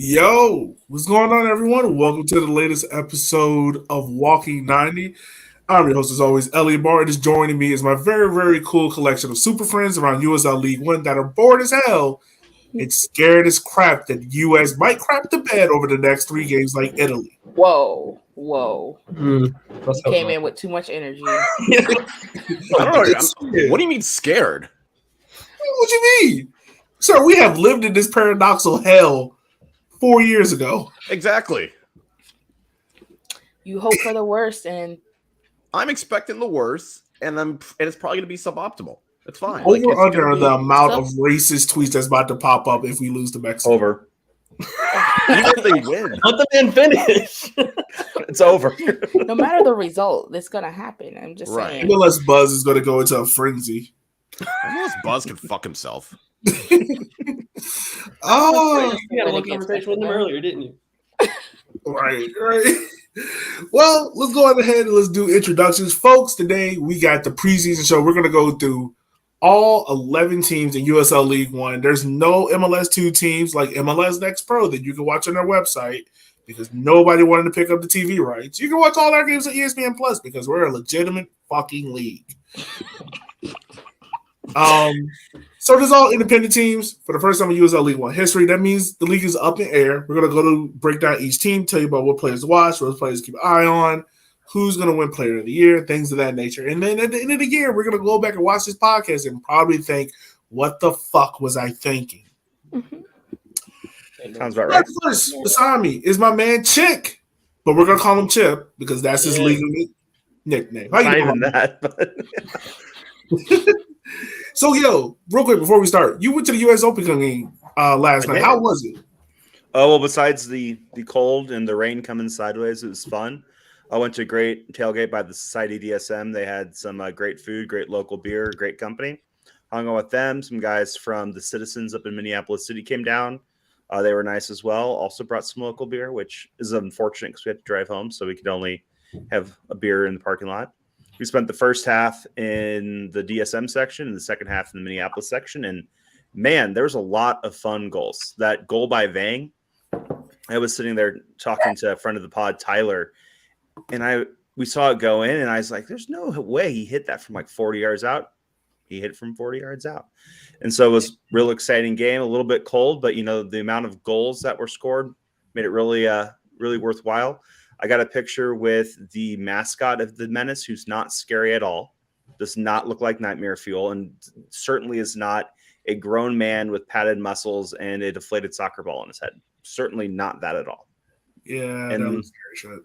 Yo, what's going on, everyone? Welcome to the latest episode of Walking 90. I'm your host, as always, Elliot Barr. And just joining me is my very, very cool collection of super friends around USL League One that are bored as hell and scared as crap that US might crap the bed over the next 3 games like Italy. Whoa. Let's hope Came not. in with too much energy. I don't know. What do you mean scared? What you mean? Sir, we have lived in this paradoxical hell 4 years ago. Exactly. You hope for the worst, and I'm expecting the worst, and it's probably going to be suboptimal. It's fine. Over it's under gonna be- the amount of racist tweets that's about to pop up if we lose to Mexico. Over. Even if they win, Let the man finish. it's over. no matter the result, it's gonna happen. I'm just Right. saying. Unless Buzz is going to go into a frenzy. Unless Buzz can fuck himself. Oh, You had a little conversation with him earlier, didn't you? right. Well, let's go ahead and let's do introductions. Folks, today we got the preseason show. We're going to go through all 11 teams in USL League One. There's no MLS2 teams like MLS Next Pro that you can watch on their website because nobody wanted to pick up the TV rights. You can watch all our games on ESPN Plus because we're a legitimate fucking league. So there's all independent teams for the first time in USL League One history. That means the league is up in air. We're gonna go to break down each team, tell you about what players to watch, what players to keep an eye on, who's gonna win Player of the Year, things of that nature. And then at the end of the year, we're gonna go back and watch this podcast and probably think, "What the fuck was I thinking?" Sounds about right. First, beside me is my man Chick, but we're gonna call him Chip because that's his legal nickname. How you Not doing? even that. But So, yo, real quick before we start, you went to the U.S. Open game last night. did. How was it? Oh, well, besides the cold and the rain coming sideways, it was fun. I went to a great tailgate by the Society DSM. They had some great food, great local beer, great company. Hung out with them. Some guys from the Citizens up in Minneapolis City came down. They were nice as well. Also brought some local beer, which is unfortunate because we had to drive home, so we could only have a beer in the parking lot. We spent the first half in the DSM section and the second half in the Minneapolis section. And, man, there was a lot of fun goals. That goal by Vang, I was sitting there talking to a friend of the pod, Tyler, and we saw it go in, and I was like, there's no way he hit that from like 40 yards out. He hit from 40 yards out. And so it was a real exciting game, a little bit cold, but, the amount of goals that were scored made it really, really worthwhile. I got a picture with the mascot of the Menace, who's not scary at all, does not look like nightmare fuel, and certainly is not a grown man with padded muscles and a deflated soccer ball on his head. Certainly not that at all. Yeah, And that was scary shit.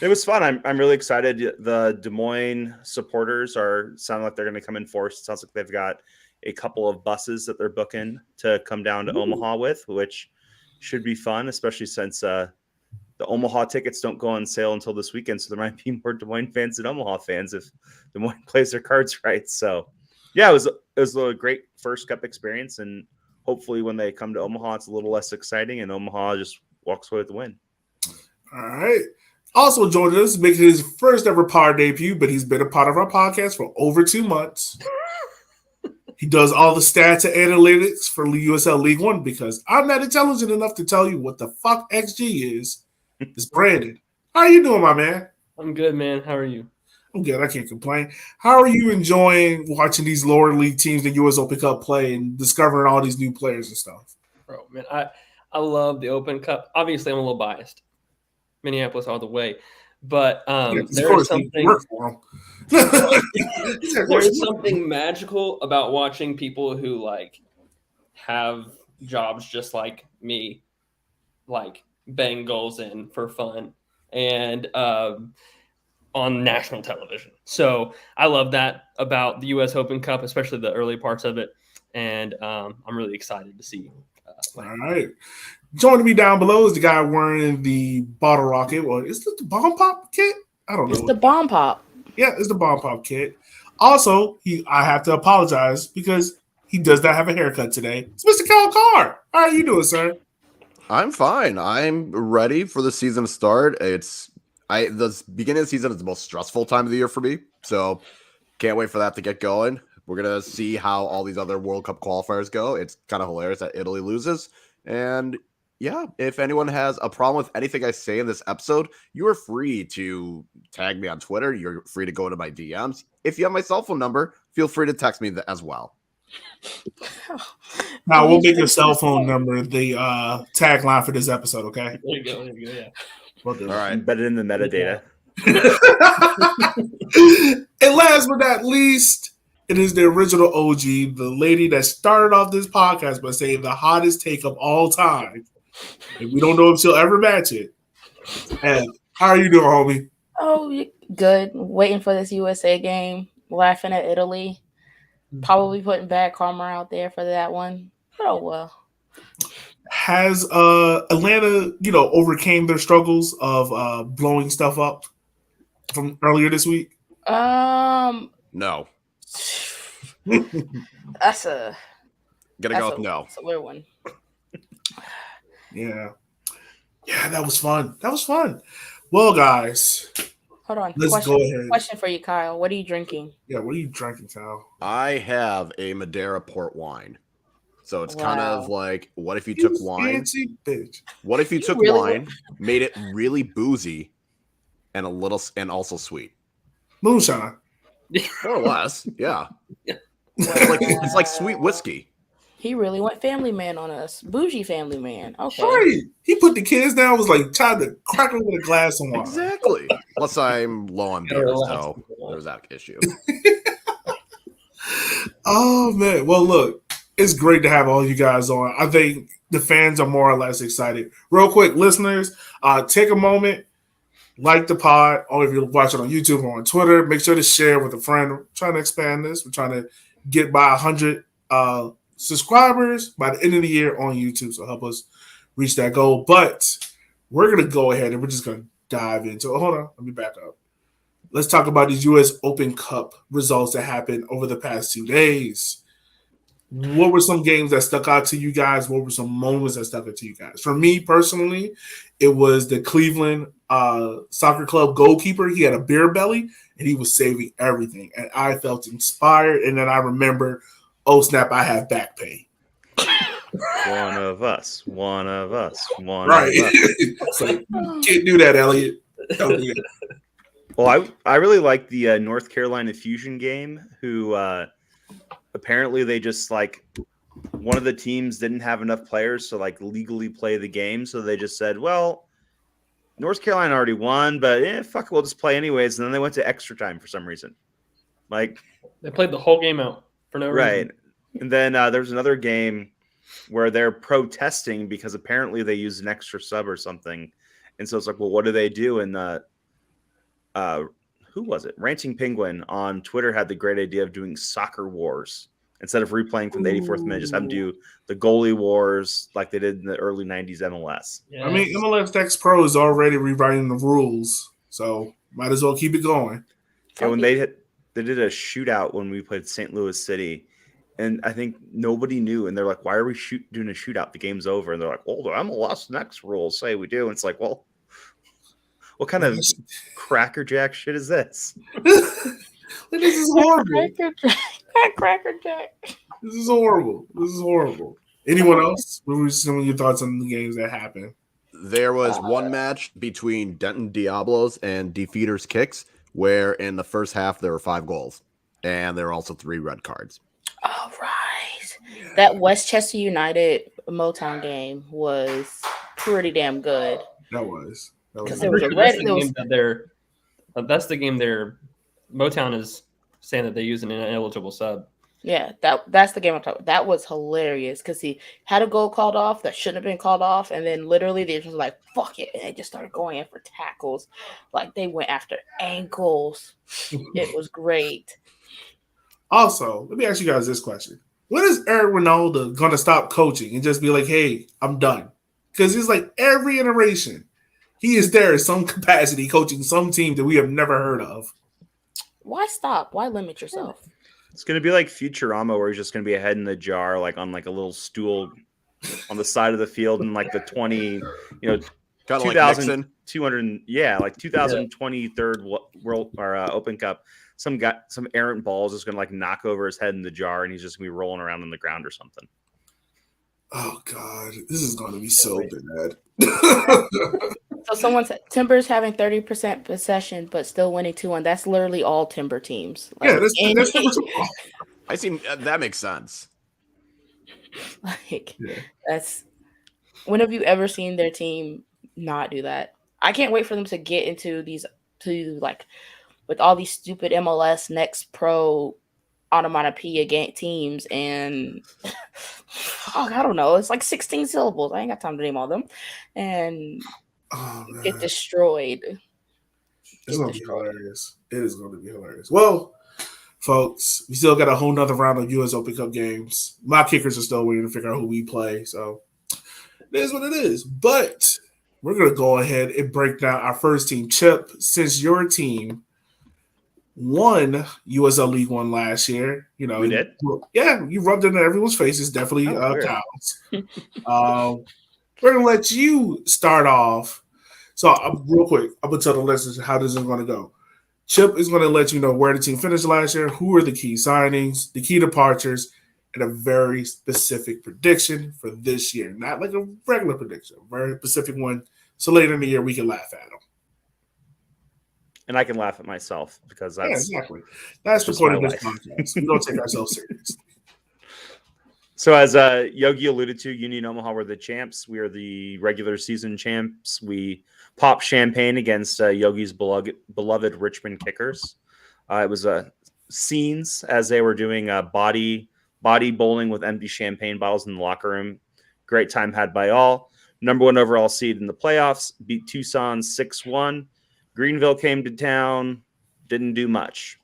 it was fun. I'm really excited. The Des Moines supporters sound like they're going to come in force. It sounds like they've got a couple of buses that they're booking to come down to Omaha with, which should be fun, especially since the Omaha tickets don't go on sale until this weekend, so there might be more Des Moines fans than Omaha fans if Des Moines plays their cards right. So, yeah, it was a great first cup experience, and hopefully when they come to Omaha, it's a little less exciting, and Omaha just walks away with the win. All right. Also joining us, making his first ever pod debut, but he's been a part of our podcast for over 2 months. He does all the stats and analytics for USL League One because I'm not intelligent enough to tell you what the fuck XG is. It's Brandon. How are you doing, my man? I'm good, man. How are you? I'm good. I can't complain. How are you enjoying watching these lower league teams that US Open Cup play and discovering all these new players and stuff? Bro, man, I love the Open Cup. Obviously, I'm a little biased. Minneapolis all the way. But there's something magical about watching people who have jobs just like me, bang goals in for fun and on national television. So I love that about the U.S. Open Cup, especially the early parts of it. And I'm really excited to see. All right. Joining me down below is the guy wearing the bottle rocket. Well, is this the bomb pop kit? I don't know. It's the bomb pop. Yeah, it's the bomb pop kit. Also, I have to apologize because he does not have a haircut today. It's Mr. Cal Carr. How are you doing, sir? I'm fine. I'm ready for the season to start. The beginning of the season is the most stressful time of the year for me, so can't wait for that to get going. We're gonna see how all these other World Cup qualifiers go. It's kind of hilarious that Italy loses, and yeah, if anyone has a problem with anything I say in this episode, you are free to tag me on Twitter. You're free to go to my DMs. If you have my cell phone number, feel free to text me as well. Now we'll make your cell phone number the tagline for this episode, okay? There you go. Yeah. We'll do All right. Embedded in the metadata. And last but not least, it is the original OG, the lady that started off this podcast by saying the hottest take of all time. And we don't know if she'll ever match it. And how are you doing, homie? Oh, good. Waiting for this USA game. Laughing at Italy. Probably putting bad karma out there for that one. Oh well. Has Atlanta, overcame their struggles of blowing stuff up from earlier this week? No. That's a Go with no. That's a weird one. Yeah, that was fun. Well, guys, Hold on. let's go ahead. Question for you, Kyle. What are you drinking? Yeah, what are you drinking, Kyle? I have a Madeira port wine. So it's kind Wow. of like, what if you took wine? Fancy bitch. What if you took really wine, made it really boozy, and also sweet? Moonshine. More or less, yeah. Yeah. It's like sweet whiskey. He really went family man on us. Bougie family man. Okay. Right. He put the kids down, was like trying to crack them with a glass of wine. Exactly. Unless I'm low on beer, so there's that issue. Oh, man. Well, look, it's great to have all you guys on. I think the fans are more or less excited. Real quick, listeners, take a moment, like the pod, or if you're watching on YouTube or on Twitter, make sure to share with a friend. We're trying to expand this. We're trying to get by 100 subscribers by the end of the year on YouTube, so help us reach that goal. But we're going to go ahead and we're just going to dive into it. Hold on. Let me back up. Let's talk about these U.S. Open Cup results that happened over the past 2 days. What were some games that stuck out to you guys? What were some moments that stuck out to you guys? For me personally, it was the Cleveland Soccer Club goalkeeper. He had a beer belly, and he was saving everything. And I felt inspired. And then I remember, oh, snap, I have back pain. One of us. Right. So, can't do that, Elliot. Don't do that. Well, I really like the North Carolina Fusion game, who apparently they just one of the teams didn't have enough players to legally play the game. So they just said, well, North Carolina already won, but fuck it, we'll just play anyways. And then they went to extra time for some reason. They played the whole game out for no reason. Right. And then there's another game where they're protesting because apparently they used an extra sub or something. And so it's like, well, what do they do? And who was it? Ranching Penguin on Twitter had the great idea of doing soccer wars. Instead of replaying from the 84th minute, just have them do the goalie wars like they did in the early 90s MLS. I mean, MLS Next Pro is already rewriting the rules, so might as well keep it going. And when they did a shootout when we played St. Louis City, and I think nobody knew, and they're like, why are we doing a shootout? The game's over. And they're like, well, the MLS Next rules say we do. And it's like, well, what kind of crackerjack shit is this? This is horrible. Cracker Jack. This is horrible. Anyone else? What were some of your thoughts on the games that happened? There was one match between Denton Diablos and Defeaters Kicks where in the first half there were 5 goals. And there were also 3 red cards. All right. That Westchester United Motown game was pretty damn good. That was. Because there was a red. That's the game they're Motown is saying that they use an ineligible sub. Yeah, that's the game I'm talking about. That was hilarious because he had a goal called off that shouldn't have been called off, and then literally they just like, fuck it, and they just started going in for tackles. Like they went after ankles. It was great. Also, let me ask you guys this question. When is Eric Ronaldo going to stop coaching and just be like, hey, I'm done? Because he's like every iteration, he is there in some capacity coaching some team that we have never heard of. Why stop? Why limit yourself? It's going to be like Futurama, where he's just going to be a head in the jar, on a little stool on the side of the field in the 2200, 2023 World or Open Cup. Some errant ball is just going to knock over his head in the jar, and he's just going to be rolling around on the ground or something. Oh God, this is going to be so bad. So someone said Timbers having 30% possession, but still winning 2-1. That's literally all Timber teams. Yeah, that's I see that makes sense. like yeah. that's. When have you ever seen their team not do that? I can't wait for them to get into these with all these stupid MLS Next Pro onomatopoeia teams and I don't know. It's like 16 syllables. I ain't got time to name all them. And get destroyed. It's going to be hilarious. It is going to be hilarious. Well, folks, we still got a whole nother round of US Open Cup games. My kickers are still waiting to figure out who we play. So it is what it is. But we're going to go ahead and break down our first team. Chip, since your team won USL League One last year, you know, we did. Yeah, you rubbed it in everyone's faces. Definitely counts. We're going to let you start off. So, real quick, I'm going to tell the listeners how this is going to go. Chip is going to let you know where the team finished last year, who are the key signings, the key departures, and a very specific prediction for this year. Not like a regular prediction, a very specific one. So later in the year, we can laugh at them. And I can laugh at myself because that's exactly. That's the point of this podcast. We don't take ourselves seriously. So as Yogi alluded to, Union Omaha were the champs. We are the regular season champs. We popped champagne against Yogi's beloved Richmond Kickers. It was scenes as they were doing body bowling with empty champagne bottles in the locker room. Great time had by all. Number 1 overall seed in the playoffs, beat Tucson 6-1. Greenville came to town, didn't do much.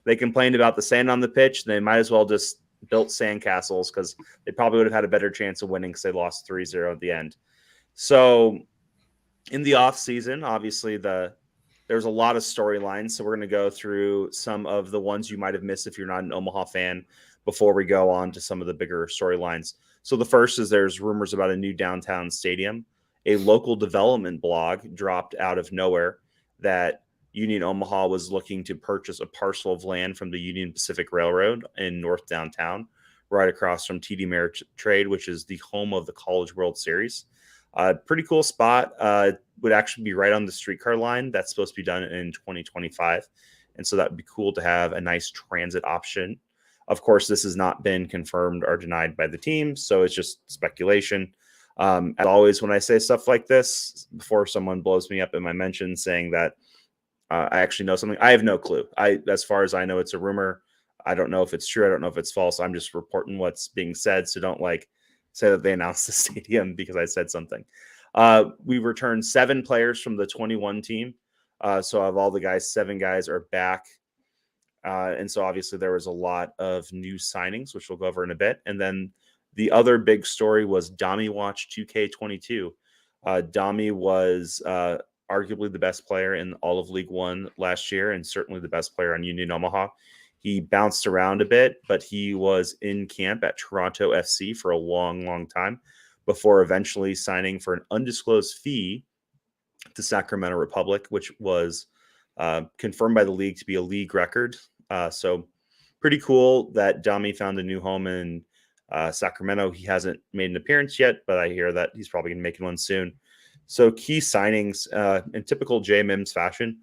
They complained about the sand on the pitch. They might as well just built sandcastles because they probably would have had a better chance of winning because they lost 3-0 at the end. So in the off season, obviously there's a lot of storylines. So we're going to go through some of the ones you might have missed if you're not an Omaha fan before we go on to some of the bigger storylines. So the first is there's rumors about a new downtown stadium. A local development blog dropped out of nowhere that Union Omaha was looking to purchase a parcel of land from the Union Pacific Railroad in North Downtown, right across from TD Ameritrade, which is the home of the College World Series. Pretty cool spot. Would actually be right on the streetcar line. That's supposed to be done in 2025. And so that would be cool to have a nice transit option. Of course, this has not been confirmed or denied by the team, so it's just speculation. As always, when I say stuff like this, before someone blows me up in my mentions saying that I actually know something, I have no clue. As far as I know, it's a rumor. I don't know if it's true. I don't know if it's false. I'm just reporting what's being said. So don't say that they announced the stadium because I said something. We returned 7 players from the 21 team. So of all the guys, 7 guys are back. And so obviously there was a lot of new signings, which we'll go over in a bit. And then the other big story was Dami Watch 2K22. Dami was arguably the best player in all of League One last year and certainly the best player on Union Omaha. He bounced around a bit, but he was in camp at Toronto FC for a long, long time before eventually signing for an undisclosed fee to Sacramento Republic, which was confirmed by the league to be a league record. So pretty cool that Dami found a new home in Sacramento. He hasn't made an appearance yet, but I hear that he's probably going to make one soon. So key signings in typical J Mims fashion.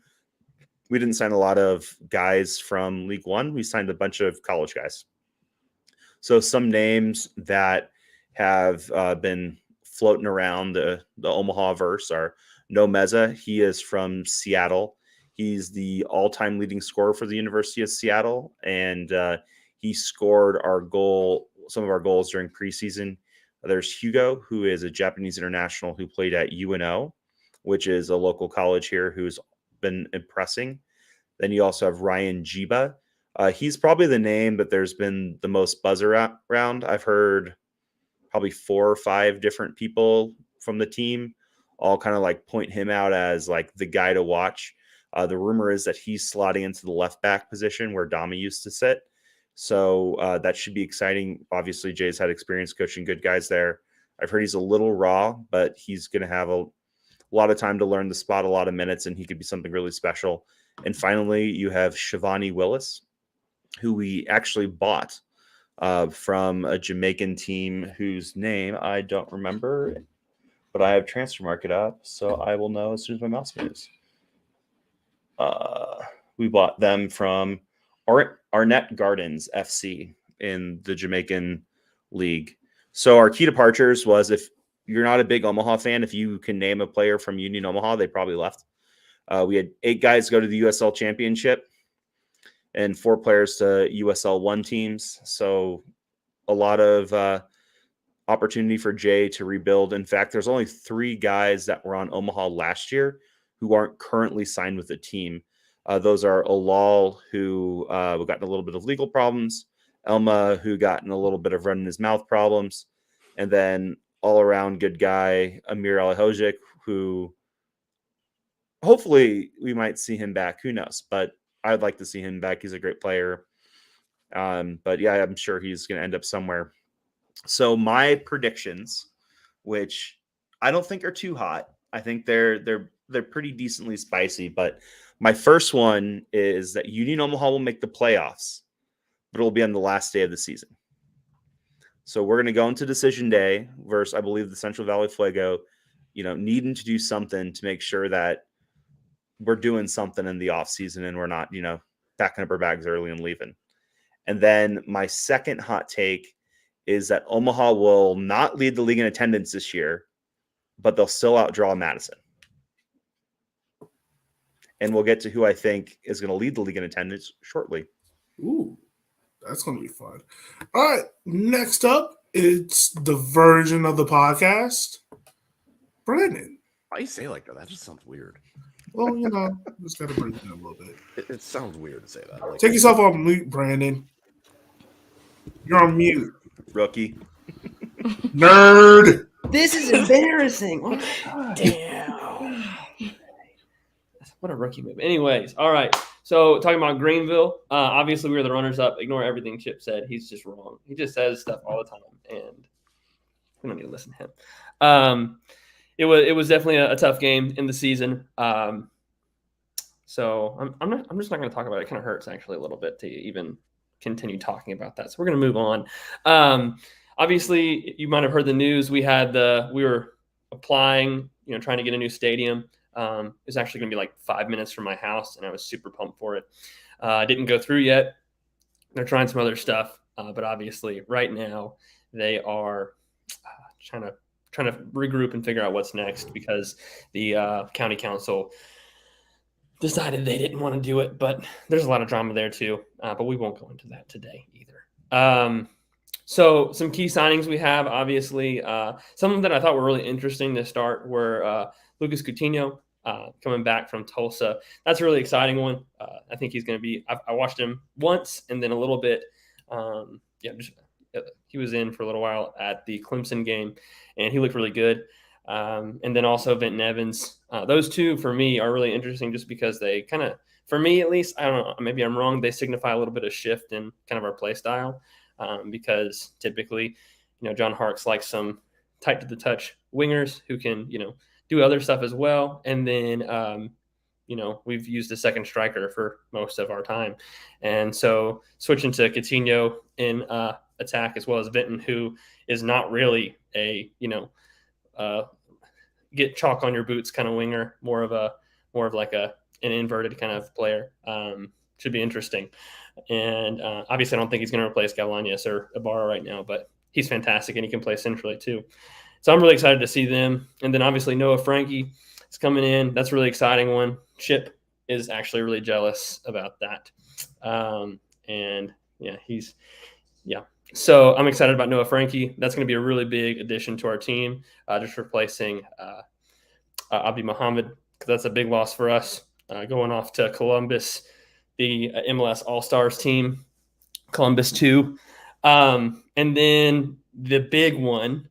We didn't sign a lot of guys from League One. We signed a bunch of college guys. So some names that have been floating around the Omaha verse are No Meza. He is from Seattle. He's the all-time leading scorer for the University of Seattle, and he scored some of our goals during preseason. There's Hugo, who is a Japanese international who played at UNO, which is a local college here, who's been impressing. Then you also have Ryan Jiba. He's probably the name that there's been the most buzz around. I've heard probably 4 or 5 different people from the team all kind of point him out as the guy to watch. The rumor is that he's slotting into the left back position where Dami used to sit. So that should be exciting. Obviously, Jay's had experience coaching good guys there. I've heard he's a little raw, but he's going to have a lot of time to learn the spot, a lot of minutes, and he could be something really special. And finally, you have Shivani Willis, who we actually bought from a Jamaican team whose name I don't remember, but I have transfer market up, so I will know as soon as my mouse moves. We bought them from Arnett Gardens FC in the Jamaican league. So our key departures was, if you're not a big Omaha fan, if you can name a player from Union Omaha, they probably left. We had 8 guys go to the USL Championship and 4 players to USL 1 teams. So a lot of opportunity for Jay to rebuild. In fact, there's only 3 guys that were on Omaha last year who aren't currently signed with the team. Those are Alal, who got in a little bit of legal problems, Elma, who got in a little bit of running his mouth problems, and then all-around good guy, Amir Alhojic, who hopefully we might see him back. Who knows? But I'd like to see him back. He's a great player. But yeah, I'm sure he's going to end up somewhere. So my predictions, which I don't think are too hot, I think they're pretty decently spicy. But my first one is that Union Omaha will make the playoffs, but it will be on the last day of the season. So we're going to go into decision day versus, I believe, the Central Valley Fuego, needing to do something to make sure that we're doing something in the offseason and we're not, packing up our bags early and leaving. And then my second hot take is that Omaha will not lead the league in attendance this year, but they'll still outdraw Madison. And we'll get to who I think is going to lead the league in attendance shortly. Ooh, that's going to be fun. All right, next up, it's the version of the podcast, Brandon. Why you say it like that? That just sounds weird. Well, just got to bring it in a little bit. It sounds weird to say that. Take yourself off mute, Brandon. You're on mute. Rookie. Nerd. This is embarrassing. Oh my God. Damn. What a rookie move. Anyways, all right. So talking about Greenville, obviously we were the runners-up. Ignore everything Chip said. He's just wrong. He just says stuff all the time, and we don't need to listen to him. It was definitely a tough game in the season. So I'm just not going to talk about it. It kind of hurts actually a little bit to even continue talking about that. So we're going to move on. Obviously, you might have heard the news. We were applying, trying to get a new stadium. It was actually going to be like 5 minutes from my house, and I was super pumped for it. Didn't go through yet. They're trying some other stuff, but obviously right now they are trying to regroup and figure out what's next, because the county council decided they didn't want to do it. But there's a lot of drama there too, but we won't go into that today either. So some key signings we have, obviously, some of them that I thought were really interesting to start were Lucas Coutinho coming back from Tulsa. That's a really exciting one. I think he's going to be – I watched him once and then a little bit. He was in for a little while at the Clemson game, and he looked really good. And then also Vinton Evans. Those two, for me, are really interesting just because they kind of – for me at least, I don't know, maybe I'm wrong, they signify a little bit of shift in kind of our play style. Because typically, John Harkes likes some tight to the touch wingers who can, do other stuff as well. And then, we've used a second striker for most of our time. And so switching to Coutinho in attack, as well as Vinton, who is not really a, get chalk on your boots kind of winger, more of like an inverted kind of player. Should be interesting. And obviously, I don't think he's going to replace Galanes or Ibarra right now, but he's fantastic and he can play centrally too. So I'm really excited to see them. And then obviously Noah Frankie is coming in. That's a really exciting one. Chip is actually really jealous about that. So I'm excited about Noah Frankie. That's going to be a really big addition to our team, just replacing Abdi Muhammad, because that's a big loss for us, going off to Columbus, the MLS All-Stars team, Columbus 2. And then the big one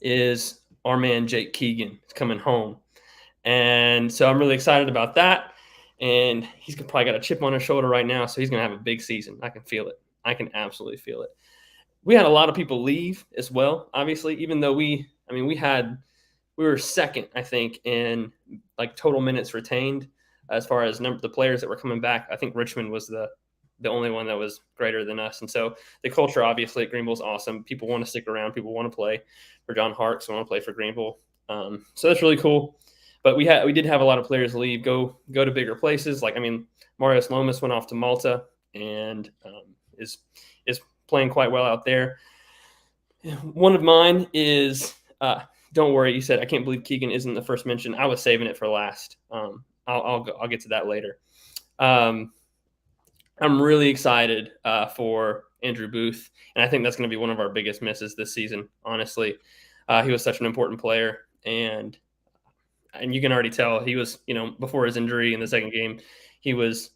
is our man Jake Keegan is coming home. And so I'm really excited about that. And he's probably got a chip on his shoulder right now, so he's going to have a big season. I can feel it. I can absolutely feel it. We had a lot of people leave as well, obviously, even though we were second, I think, in like total minutes retained. As far as the players that were coming back, I think Richmond was the the only one that was greater than us. And so the culture, obviously, at Greenville is awesome. People want to stick around. People want to play for John Harkes. Want to play for Greenville. So that's really cool. But we did have a lot of players leave, go to bigger places. Like, I mean, Marius Lomas went off to Malta and is playing quite well out there. One of mine is don't worry. You said I can't believe Keegan isn't the first mention. I was saving it for last. I'll get to that later. I'm really excited for Andrew Booth, and I think that's going to be one of our biggest misses this season. Honestly, he was such an important player, and you can already tell he was, before his injury in the second game, he was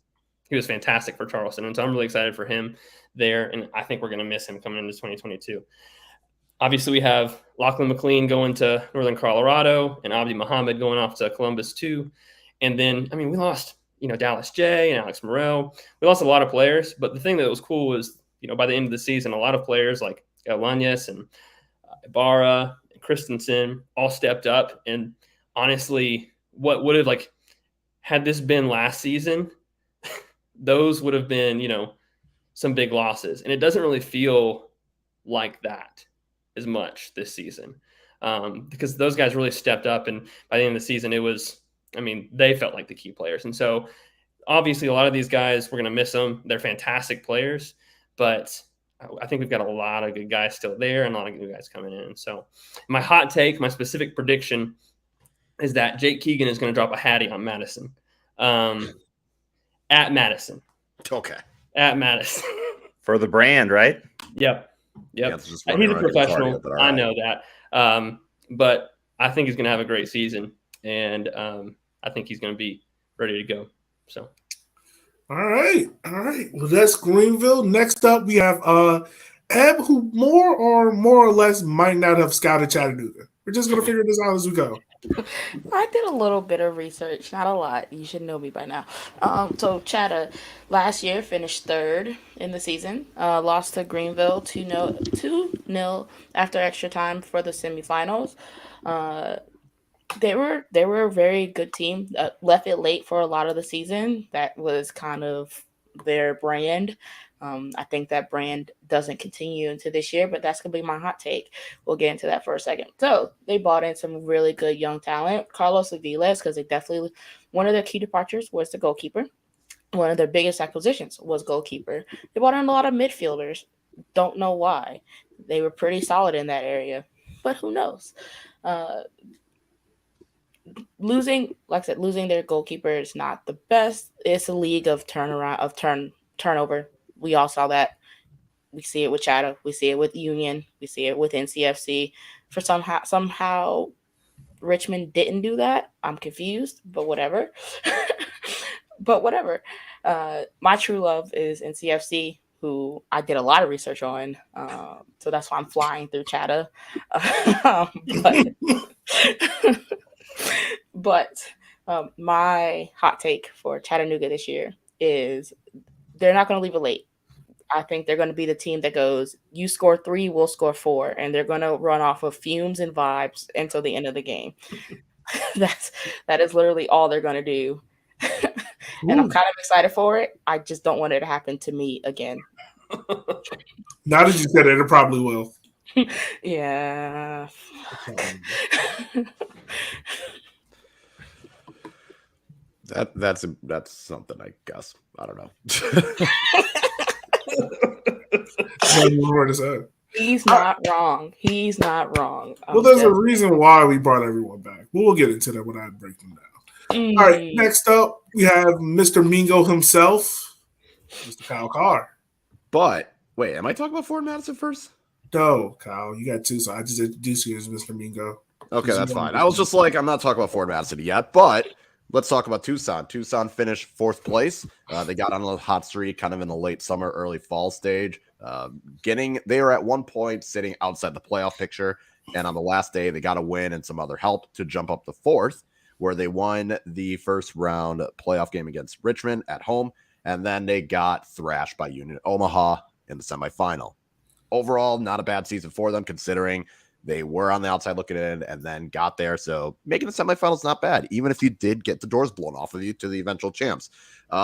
fantastic for Charleston, and so I'm really excited for him there, and I think we're going to miss him coming into 2022. Obviously, we have Lachlan McLean going to Northern Colorado and Abdi Muhammad going off to Columbus too. And then, we lost, Dallas J and Alex Morrell. We lost a lot of players, but the thing that was cool was, by the end of the season, a lot of players like Alanyas and Ibarra and Christensen all stepped up. And honestly, what would have, had this been last season, those would have been, some big losses. And it doesn't really feel like that as much this season because those guys really stepped up. And by the end of the season, it was, they felt like the key players. And so obviously a lot of these guys, we're going to miss them. They're fantastic players, but I think we've got a lot of good guys still there and a lot of good guys coming in. So my hot take, my specific prediction is that Jake Keegan is going to drop a hattie on Madison. At Madison. Okay. At Madison. For the brand, right? Yep. Yeah, He's a professional. I know that. But I think he's going to have a great season, and I think he's going to be ready to go. So, all right. Well, that's Greenville. Next up, we have Eb, who more or less might not have scouted Chattanooga. We're just going to figure this out as we go. I did a little bit of research, not a lot. You should know me by now. So Chatta last year finished third in the season, lost to Greenville 2-0 after extra time for the semifinals. They were a very good team. Left it late for a lot of the season. That was kind of their brand. I think that brand doesn't continue into this year, but that's going to be my hot take. We'll get into that for a second. So they bought in some really good young talent. Carlos Aviles, because they definitely, one of their key departures was the goalkeeper. One of their biggest acquisitions was goalkeeper. They bought in a lot of midfielders. Don't know why. They were pretty solid in that area, but who knows? Losing their goalkeeper is not the best. It's a league of turnover. We all saw that. We see it with Chatham. We see it with Union. We see it with NCFC. For somehow Richmond didn't do that. I'm confused, but whatever. My true love is NCFC, who I did a lot of research on. So that's why I'm flying through Chatham. But my hot take for Chattanooga this year is they're not going to leave it late. I think they're going to be the team that goes, you score 3, we'll score 4. And they're going to run off of fumes and vibes until the end of the game. That is literally all they're going to do. And I'm kind of excited for it. I just don't want it to happen to me again. Now that you said it, it probably will. Yeah. That's something, I guess. I don't know. He's not wrong. Well, there's a reason why we brought everyone back. We'll get into that when I break them down. All right, next up, we have Mr. Mingo himself, Mr. Kyle Carr. But, wait, am I talking about Ford Madison first? No, Kyle, you got 2, so I just introduced you as Mr. Mingo. Okay, that's fine. I was just like, I'm not talking about Ford Madison yet, but let's talk about Tucson. Tucson finished 4th place. They got on a hot streak kind of in the late summer, early fall stage. They were at one point sitting outside the playoff picture, and on the last day, they got a win and some other help to jump up to 4th, where they won the first round playoff game against Richmond at home, and then they got thrashed by Union Omaha in the semifinal. Overall, not a bad season for them, considering They were on the outside looking in and then got there. So making the semifinals not bad, even if you did get the doors blown off of you to the eventual champs.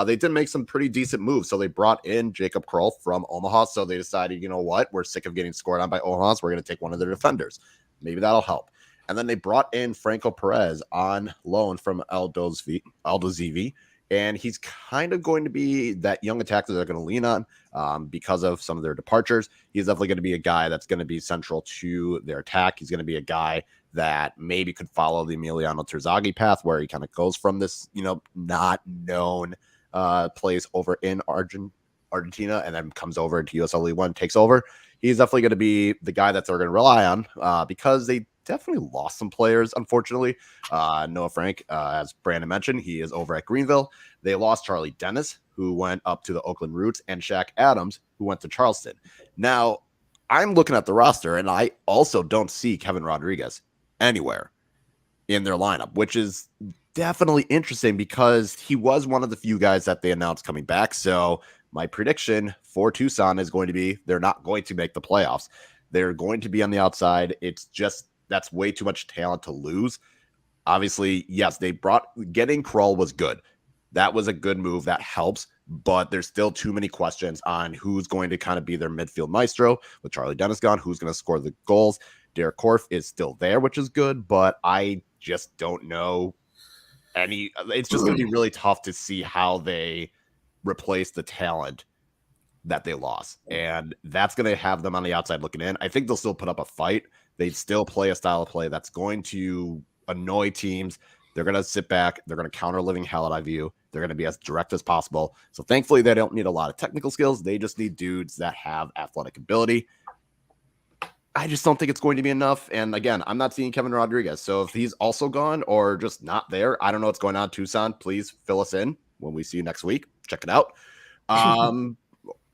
They did make some pretty decent moves. So they brought in Jacob Kroll from Omaha. So they decided, you know what? We're sick of getting scored on by Omaha. So we're going to take one of their defenders. Maybe that'll help. And then they brought in Franco Perez on loan from Aldo Zivi. And he's kind of going to be that young attacker they're going to lean on because of some of their departures. He's definitely going to be a guy that's going to be central to their attack. He's going to be a guy that maybe could follow the Emiliano Terzaghi path where he kind of goes from this, not known place over in Argentina and then comes over into USL League One, takes over. He's definitely going to be the guy that they're going to rely on because they definitely lost some players, unfortunately. Noah Frank, as Brandon mentioned, he is over at Greenville. They lost Charlie Dennis, who went up to the Oakland Roots, and Shaq Adams, who went to Charleston. Now, I'm looking at the roster, and I also don't see Kevin Rodriguez anywhere in their lineup, which is definitely interesting because he was one of the few guys that they announced coming back. So my prediction for Tucson is going to be they're not going to make the playoffs. They're going to be on the outside. It's just that's way too much talent to lose. Obviously, yes, getting Kroll was good. That was a good move. That helps, but there's still too many questions on who's going to kind of be their midfield maestro with Charlie Dennis gone, who's going to score the goals. Derek Korf is still there, which is good, but I just don't know it's just going to be really tough to see how they replace the talent that they lost. And that's going to have them on the outside looking in. I think they'll still put up a fight. They still play a style of play that's going to annoy teams. They're going to sit back. They're going to counter living hell at IVU. They're going to be as direct as possible. So thankfully, they don't need a lot of technical skills. They just need dudes that have athletic ability. I just don't think it's going to be enough. And again, I'm not seeing Kevin Rodriguez. So if he's also gone or just not there, I don't know what's going on. Tucson, please fill us in when we see you next week. Check it out.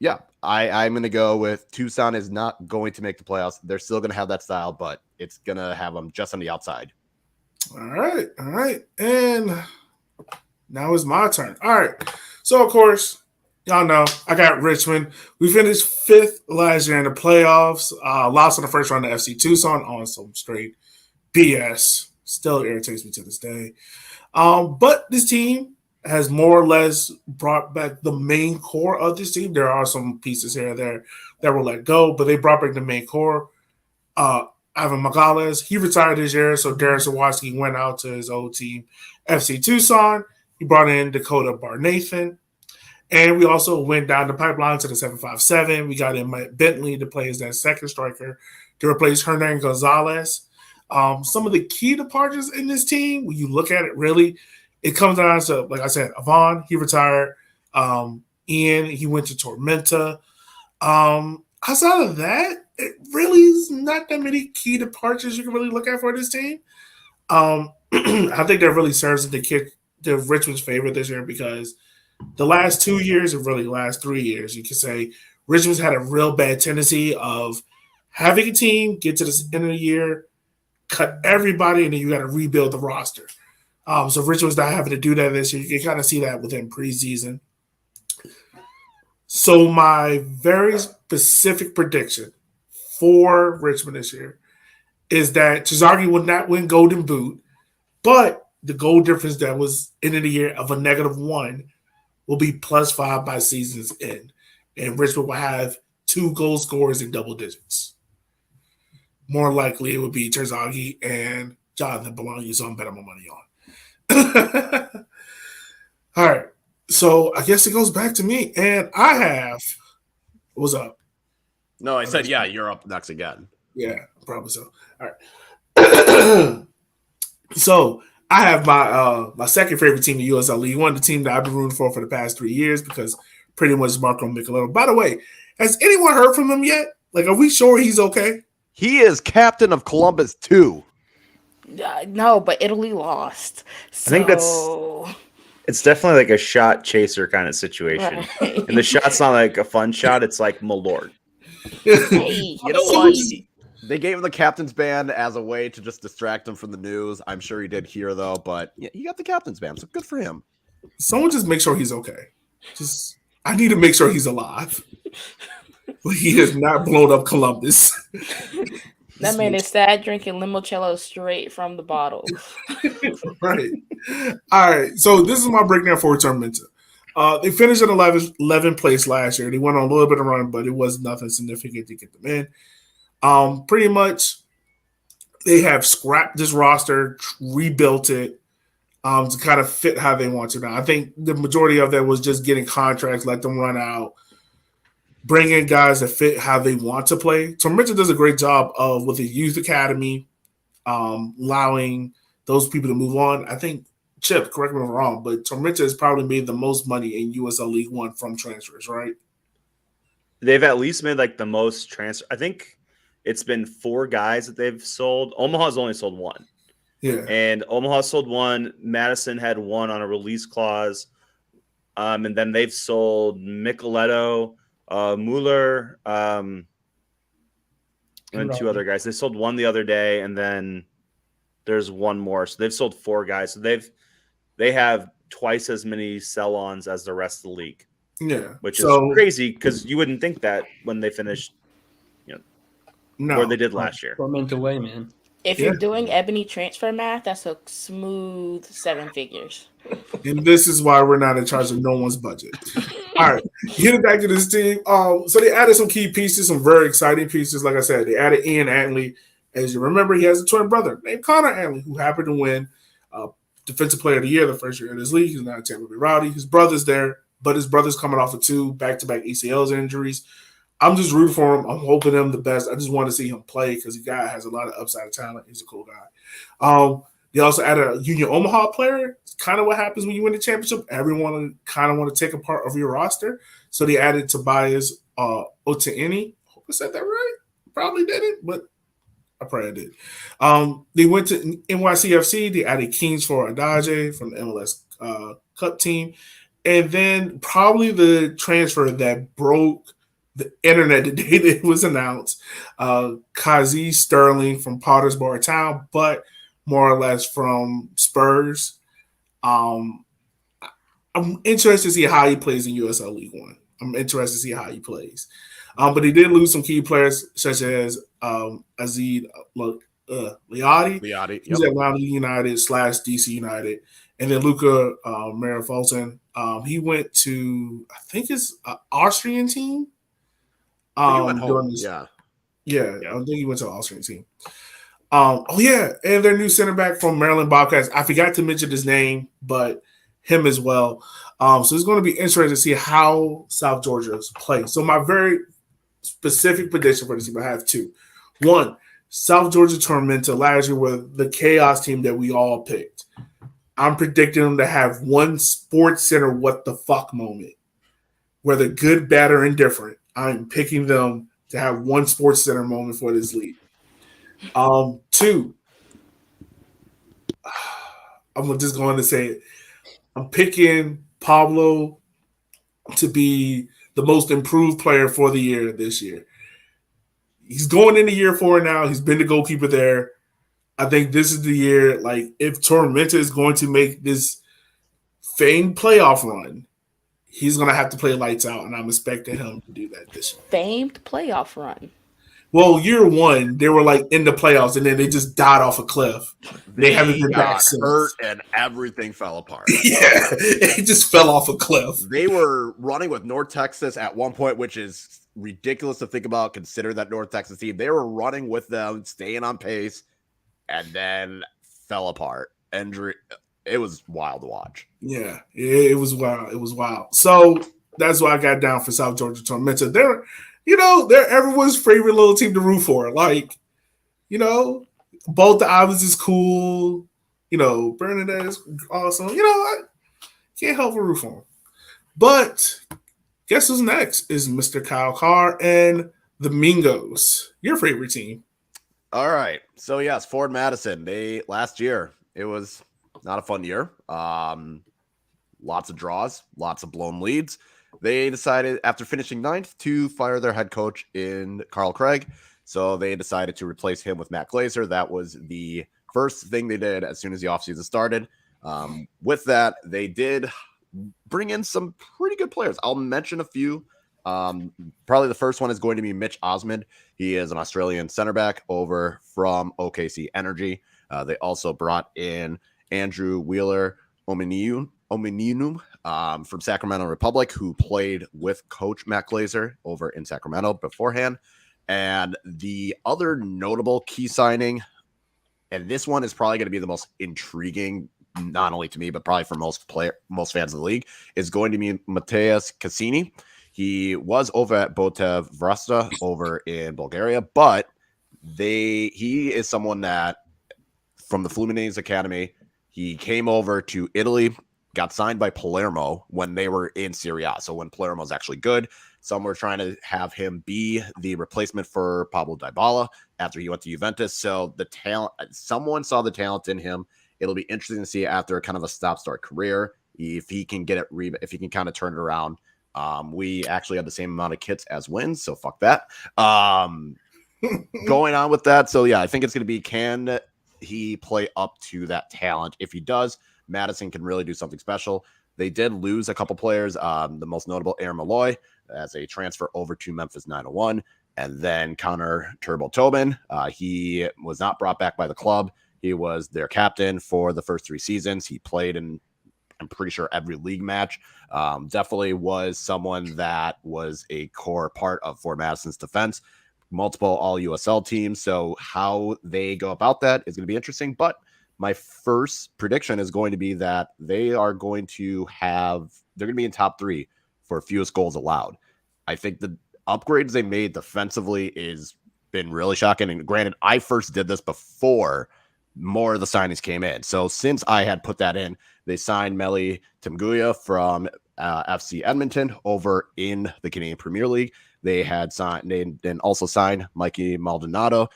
Yeah, I'm going to go with Tucson is not going to make the playoffs. They're still going to have that style, but it's going to have them just on the outside. All right. And now it's my turn. All right. So, of course, y'all know I got Richmond. We finished 5th last year in the playoffs. Lost in the first round to FC Tucson on some straight BS. Still irritates me to this day. But this team has more or less brought back the main core of this team. There are some pieces here and there that were let go, but they brought back the main core. Ivan Magales, he retired this year, so Darren Sawatsky went out to his old team, FC Tucson. He brought in Dakota Barnathan. And we also went down the pipeline to the 757. We got in Mike Bentley to play as that second striker to replace Hernan Gonzalez. Some of the key departures in this team, when you look at it, really, it comes down to, like I said, Avon, he retired. Ian, he went to Tormenta. Outside of that, it really is not that many key departures you can really look at for this team. I think that really serves the Richmond's favor this year because the last 2 years, and really the last 3 years, you could say Richmond's had a real bad tendency of having a team get to the end of the year, cut everybody, and then you got to rebuild the roster. So Richmond's not having to do that this year. You can kind of see that within preseason. So my very specific prediction for Richmond this year is that Terzaghi will not win Golden Boot, but the goal difference that was end of the year of a -1 will be +5 by season's end. And Richmond will have 2 goal scorers in double digits. More likely it would be Terzaghi and Jonathan Bologna, so I'm betting my money on. All right. So I guess it goes back to me. And I have – what's up? No, I said, yeah, you're up next again. Yeah, probably so. All right. So I have my second favorite team in USL League One, the team that I've been rooting for the past 3 years because pretty much Marco Michelotto. By the way, has anyone heard from him yet? Like, are we sure he's okay? He is captain of Columbus too. No, but Italy lost. So... I think it's definitely like a shot chaser kind of situation. Right. And the shot's not like a fun shot. It's like Malort. Hey, you know what? They gave him the captain's band as a way to just distract him from the news. I'm sure he did here, though. But yeah, he got the captain's band, so good for him. Someone just make sure he's okay. I need to make sure he's alive. But he has not blown up Columbus. That man is sad drinking limoncello straight from the bottle. Right. All right. So this is my breakdown for Tormenta. They finished in 11th place last year. They went on a little bit of run, but it was nothing significant to get them in. Pretty much, they have scrapped this roster, rebuilt it to kind of fit how they want to now. I think the majority of that was just getting contracts, let them run out, bring in guys that fit how they want to play. Tormenta does a great job of with the youth academy, allowing those people to move on. I think Chip, correct me if I'm wrong, but Tormenta has probably made the most money in USL League One from transfers, right? They've at least made like the most transfer. I think it's been 4 guys that they've sold. Omaha's only sold 1. Yeah. And Omaha sold 1. Madison had 1 on a release clause. And then they've sold Micheletto, Mueller, and 2 other guys. They sold 1 the other day, and then there's 1 more. So they've sold 4 guys. So they have twice as many sell-ons as the rest of the league. Yeah. Which is crazy because you wouldn't think that when they finished, where they did last year. Torment away, man. If you're doing ebony transfer math, that's a smooth 7 figures. And this is why we're not in charge of no one's budget. All right, getting back to this team. So they added some key pieces, some very exciting pieces. Like I said, they added Ian Antley. As you remember, he has a twin brother named Connor Antley, who happened to win Defensive Player of the Year the first year in his league. He's not Tampa Bay Rowdy. His brother's there, but his brother's coming off of 2 back-to-back ACLs injuries. I'm just rooting for him. I'm hoping him the best. I just want to see him play because the guy has a lot of upside talent. He's a cool guy. They also added a Union Omaha player. It's kind of what happens when you win the championship. Everyone kind of want to take a part of your roster. So they added Tobias Otaini. Hope I said that right. Probably didn't, but I probably did. They went to NYCFC. They added Kings for Adaje from the MLS Cup team. And then probably the transfer that broke the internet the day that it was announced, Kazi Sterling from Pottersboro Town, but more or less from Spurs. I'm interested to see how he plays in USL League One. I'm interested to see how he plays. But he did lose some key players such as Azid Liati, who's at Atlanta United / DC United, and then Luca Marafolton. He went to, I think it's an Austrian team. He went home. Yeah, I think he went to the Austrian team. And their new center back from Maryland Bobcats. I forgot to mention his name, but him as well. So it's going to be interesting to see how South Georgia's play. So my very specific prediction for this team, I have 2. 1, South Georgia Tormenta last year were the chaos team that we all picked. I'm predicting them to have one Sports Center what the fuck moment, whether good, bad, or indifferent. I'm picking them to have one Sports Center moment for this league. 2, I'm just going to say it. I'm picking Pablo to be the most improved player for the year this year. He's going into year 4 now. He's been the goalkeeper there. I think this is the year, like, if Tormenta is going to make this famed playoff run, he's going to have to play lights out, and I'm expecting him to do that this year. Famed playoff run. Well, year 1, they were like in the playoffs, and then they just died off a cliff. They haven't been back since. Hurt and everything fell apart. Yeah, it just fell off a cliff. They were running with North Texas at one point, which is ridiculous to think about. Consider that North Texas team. They were running with them, staying on pace, and then fell apart. Injury. It was wild to watch. Yeah, it was wild. It was wild. So that's why I got down for South Georgia Tormenta. They're everyone's favorite little team to root for. Like, both the Ivans is cool. Bernadette is awesome. I can't help but root for them. But guess who's next is Mr. Kyle Carr and the Mingos, your favorite team. All right. So, yes, Ford Madison. Last year, it was not a fun year. Lots of draws, lots of blown leads. They decided, after finishing 9th, to fire their head coach in Carl Craig. So they decided to replace him with Matt Glazer. That was the first thing they did as soon as the offseason started. With that, they did bring in some pretty good players. I'll mention a few Probably the first one is going to be Mitch Osmond. He is an Australian center back over from OKC Energy. They also brought in Andrew Wheeler Omininu from Sacramento Republic, who played with Coach Matt Glazer over in Sacramento beforehand. And the other notable key signing, and this one is probably going to be the most intriguing, not only to me, but probably for most fans of the league, is going to be Mateus Cassini. He was over at Botev Vrasta over in Bulgaria, but he is someone that from the Fluminense Academy, he came over to Italy, got signed by Palermo when they were in Serie A. So when Palermo was actually good, some were trying to have him be the replacement for Pablo Dybala after he went to Juventus. So the talent, someone saw the talent in him. It'll be interesting to see after kind of a stop-start career if he can get it, if he can kind of turn it around. We actually have the same amount of kits as wins, so fuck that. Going on with that, so yeah, I think it's going to be, can he play up to that talent? If he does, Madison can really do something special. They did lose a couple players, the most notable, Aaron Malloy, as a transfer over to Memphis 901, and then Connor Turbo Tobin. He was not brought back by the club. He was their captain for the first 3 seasons. He played in, I'm pretty sure, every league match. Definitely was someone that was a core part of Fort Madison's defense. Multiple all-USL teams. So how they go about that is going to be interesting. But my first prediction is going to be that they are going to have, they're going to be in top 3 for fewest goals allowed. I think the upgrades they made defensively is been really shocking. And granted, I first did this before more of the signings came in. So since I had put that in, they signed Meli Timguya from FC Edmonton over in the Canadian Premier League. They had signed, they then also signed Mikey Maldonado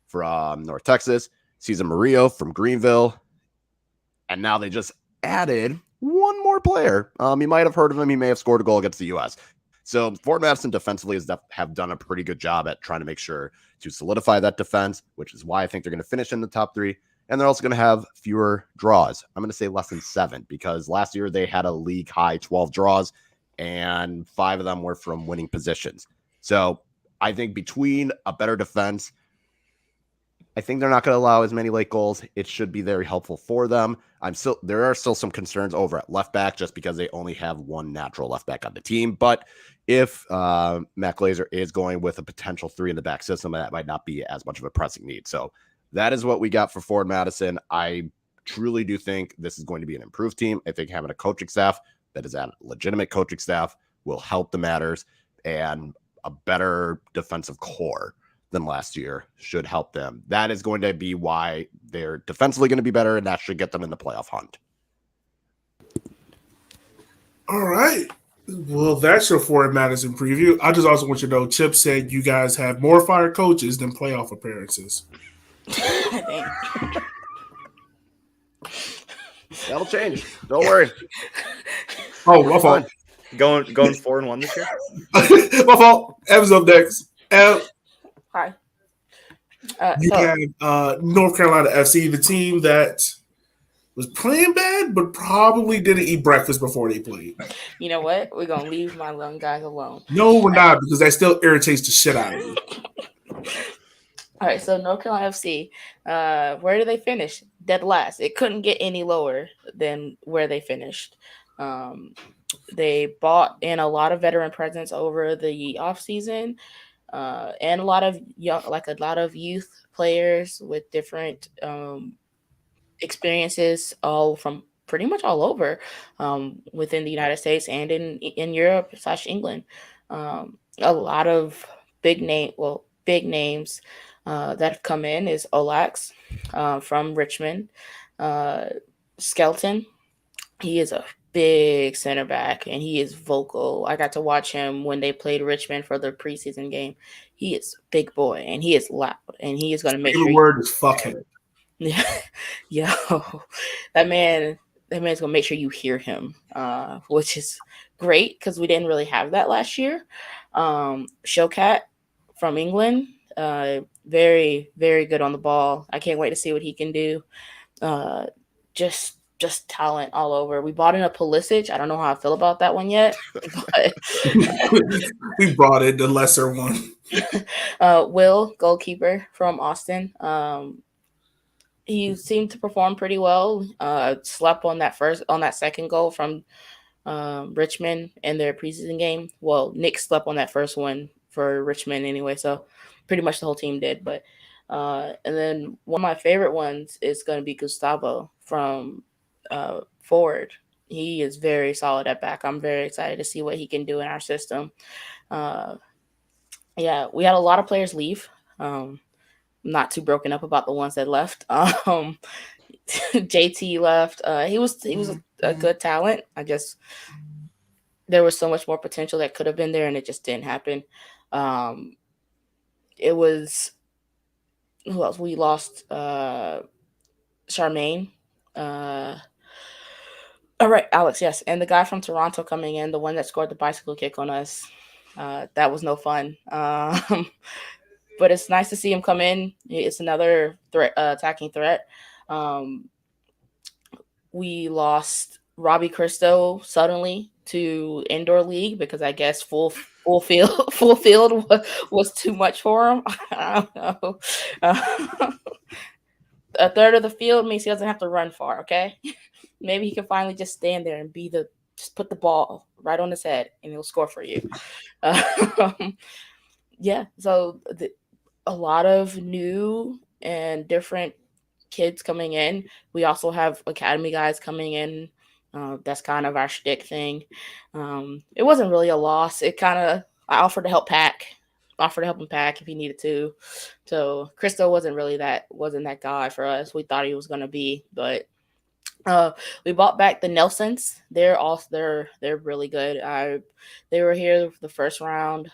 from North Texas, Cesar Murillo from Greenville, and now they just added one more player. You might have heard of him. He may have scored a goal against the U.S. So Fort Madison defensively have done a pretty good job at trying to make sure to solidify that defense, which is why I think they're going to finish in the top 3. And they're also going to have fewer draws. I'm going to say less than 7, because last year they had a league high 12 draws and 5 of them were from winning positions. So I think between a better defense, I think they're not going to allow as many late goals. It should be very helpful for them. There are still some concerns over at left back, just because they only have one natural left back on the team. But if Matt Glazer is going with a potential 3 in the back system, that might not be as much of a pressing need. So that is what we got for Fort Madison. I truly do think this is going to be an improved team. I think having a coaching staff that is a legitimate coaching staff will help the matters, and a better defensive core than last year should help them. That is going to be why they're defensively going to be better, and that should get them in the playoff hunt. All right. Well, that's your Fort Madison preview. I just also want you to know, Chip said you guys have more fire coaches than playoff appearances. That'll change. Don't worry. Oh, my fault. Going 4-1 this year. My fault. Ev's up next. Ev, Hi. you have North Carolina FC, the team that was playing bad, but probably didn't eat breakfast before they played. You know what? We're going to leave my young guys alone. No, we're not, because that still irritates the shit out of me. All right, so North Carolina FC, where did they finish? Dead last. It couldn't get any lower than where they finished. They bought in a lot of veteran presence over the offseason, and a lot of youth players with different experiences, all from pretty much all over within the United States and in Europe / England. A lot of big names that have come in is Olax from Richmond. Skelton, he is a big center back, and he is vocal. I got to watch him when they played Richmond for their preseason game. He is a big boy, and he is loud, and he is going to make sure. The word is fuckhead. Yo, that man's going to make sure you hear him, which is great because we didn't really have that last year. Showcat from England, very, very good on the ball. I can't wait to see what he can do. Just just talent all over. We bought in a Pulisic. I don't know how I feel about that one yet, but We brought in the lesser one. Will, goalkeeper from Austin. He seemed to perform pretty well. Slept on that second goal from Richmond in their preseason game. Well, Nick slept on that first one for Richmond anyway, so pretty much the whole team did. But and then one of my favorite ones is going to be Gustavo from forward. He is very solid at back. I'm very excited to see what he can do in our system. Yeah, we had a lot of players leave. Not too broken up about the ones that left. JT left. He was a good talent. There was so much more potential that could have been there, and it just didn't happen. It was who else? We lost Charmaine. All right, Alex, yes. And the guy from Toronto coming in, the one that scored the bicycle kick on us. That was no fun. But it's nice to see him come in. It's another attacking threat. We lost Robbie Christo suddenly to indoor league because I guess full field was too much for him. I don't know. A third of the field means he doesn't have to run far. Okay, maybe he can finally just stand there and just put the ball right on his head and he'll score for you. Yeah, so a lot of new and different kids coming in. We also have academy guys coming in. That's kind of our shtick thing. It wasn't really a loss. I offered to help him pack if he needed to. So Christo wasn't that guy for us. We thought he was going to be, but we bought back the Nelsons. They're really good. They were here the first round.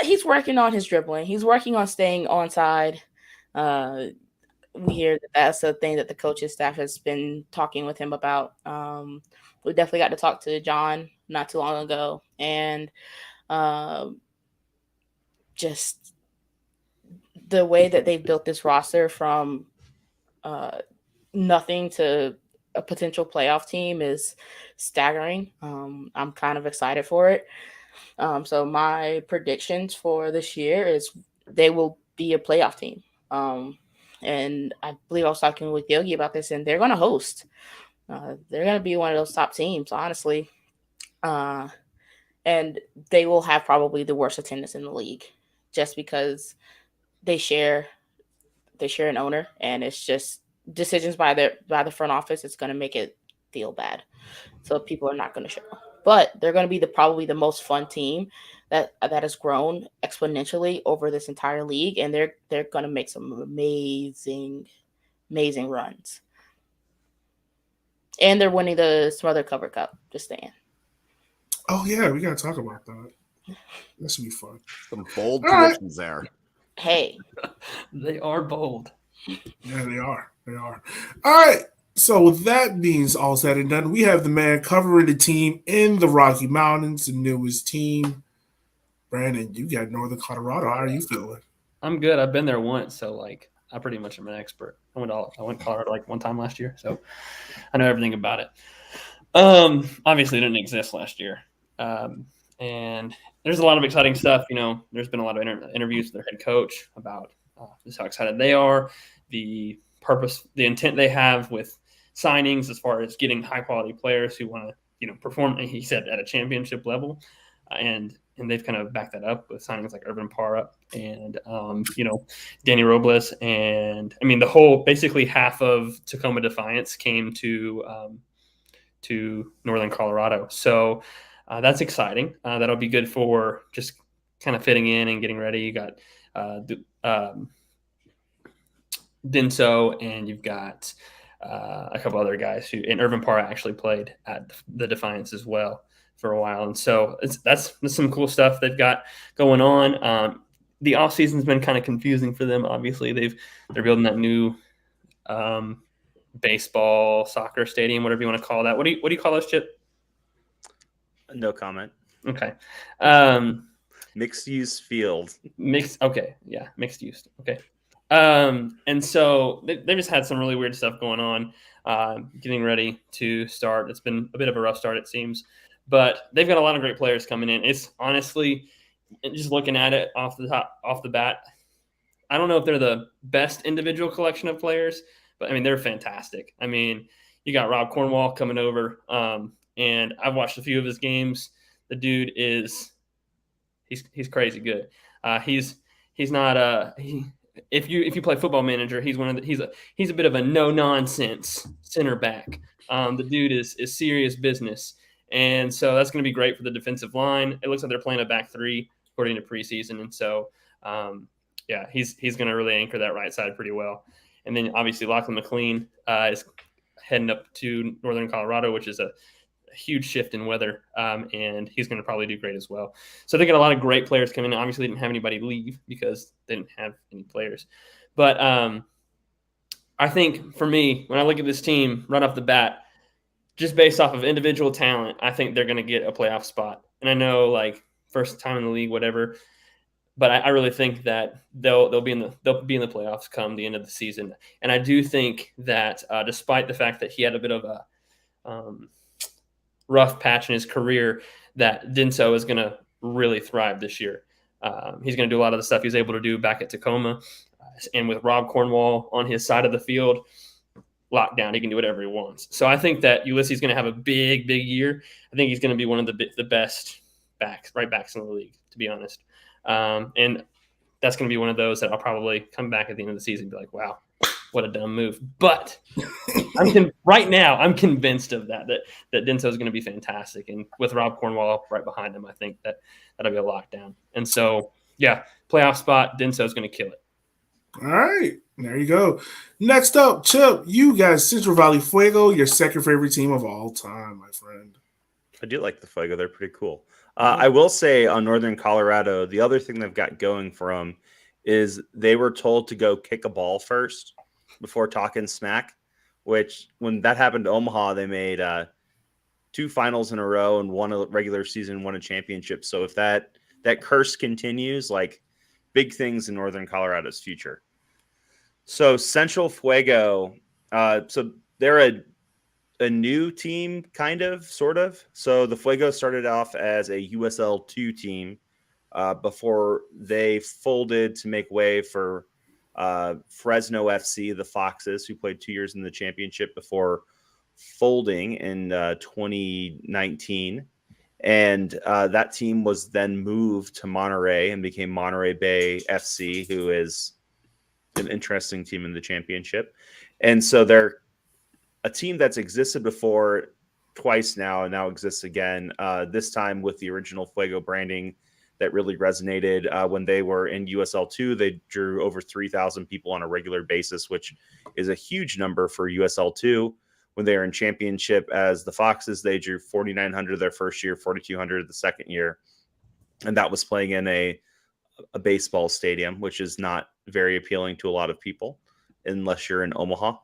He's working on his dribbling. He's working on staying onside. We hear that's a thing that the coaching staff has been talking with him about. We definitely got to talk to John not too long ago, and just the way that they've built this roster from nothing to a potential playoff team is staggering. I'm kind of excited for it. So my predictions for this year is they will be a playoff team. And I believe I was talking with Yogi about this, and they're going to host. They're going to be one of those top teams, honestly. And they will have probably the worst attendance in the league just because they share an owner, and it's just decisions by the front office. It's going to make it feel bad. So people are not going to show. But they're going to be probably the most fun team that has grown exponentially over this entire league, and they're going to make some amazing runs. And they're winning the Smother Cover Cup. Just saying. Oh yeah, we got to talk about that. That should be fun. Some bold predictions there. Hey, they are bold. Yeah, they are. All right. So with that being all said and done, we have the man covering the team in the Rocky Mountains, the newest team. Brandon, you got Northern Colorado. How are you feeling? I'm good. I've been there once, so I pretty much am an expert. I went to Colorado one time last year, so I know everything about it. Obviously, it didn't exist last year, and there's a lot of exciting stuff. There's been a lot of interviews with their head coach about just how excited they are, the purpose, the intent they have with signings as far as getting high quality players who want to, perform. He said at a championship level, and they've kind of backed that up with signings like Urban Para and Danny Robles, and the whole basically half of Tacoma Defiance came to Northern Colorado. So that's exciting. That'll be good for just kind of fitting in and getting ready. You got Dinso, and you've got a couple other guys and Urban Para actually played at the Defiance as well for a while. And so that's some cool stuff they've got going on. The off season's been kind of confusing for them. Obviously they're building that new baseball, soccer stadium, whatever you want to call that. What do you call this, Chip? No comment. Okay. Mixed use field. Okay. Yeah. Mixed use. Okay. And so they just had some really weird stuff going on, getting ready to start. It's been a bit of a rough start, it seems, but they've got a lot of great players coming in. It's honestly, just looking at it off the bat, I don't know if they're the best individual collection of players, but I mean, they're fantastic. I mean, you got Rob Cornwall coming over, and I've watched a few of his games. The dude he's crazy good. He's not if you play Football Manager, he's a bit of a no nonsense center back. The dude is serious business, and so that's going to be great for the defensive line. It looks like they're playing a back three according to preseason, and so yeah, he's going to really anchor that right side pretty well. And then obviously Lachlan McLean is heading up to Northern Colorado, which is a huge shift in weather, and he's going to probably do great as well. So they got a lot of great players coming in. Obviously, they didn't have anybody leave because they didn't have any players. But I think for me, when I look at this team right off the bat, just based off of individual talent, I think they're going to get a playoff spot. And I know, like, first time in the league, whatever, but I really think that they'll be in the playoffs come the end of the season. And I do think that despite the fact that he had a bit of a rough patch in his career, that Denso is going to really thrive this year. He's going to do a lot of the stuff he was able to do back at Tacoma, and with Rob Cornwall on his side of the field, lockdown, he can do whatever he wants. So I think that Ulysses is going to have a big year. I think he's going to be one of the best right backs in the league, to be honest. And that's going to be one of those that I'll probably come back at the end of the season and be like, wow, what a dumb move. But right now, I'm convinced of that Denso is going to be fantastic. And with Rob Cornwall right behind him, I think that'll be a lockdown. And so, yeah, playoff spot, Denso is going to kill it. All right, there you go. Next up, Chip, you got Central Valley Fuego, your second favorite team of all time, my friend. I do like the Fuego. They're pretty cool. I will say on Northern Colorado, the other thing they've got going for them is they were told to go kick a ball first before talking smack, which when that happened to Omaha, they made 2 finals in a row and won a regular season, won a championship. So if that curse continues, like, big things in Northern Colorado's future. So Central Fuego, so they're a new team, kind of, sort of. So the Fuego started off as a USL 2 team before they folded to make way for Fresno FC, the Foxes, who played 2 years in the championship before folding in 2019. And that team was then moved to Monterey and became Monterey Bay FC, who is an interesting team in the championship. And so they're a team that's existed before twice now and now exists again, this time with the original Fuego branding that really resonated. When they were in USL 2, they drew over 3,000 people on a regular basis, which is a huge number for USL 2. When they were in championship as the Foxes, they drew 4,900 their first year, 4,200 the second year. And that was playing in a baseball stadium, which is not very appealing to a lot of people unless you're in Omaha.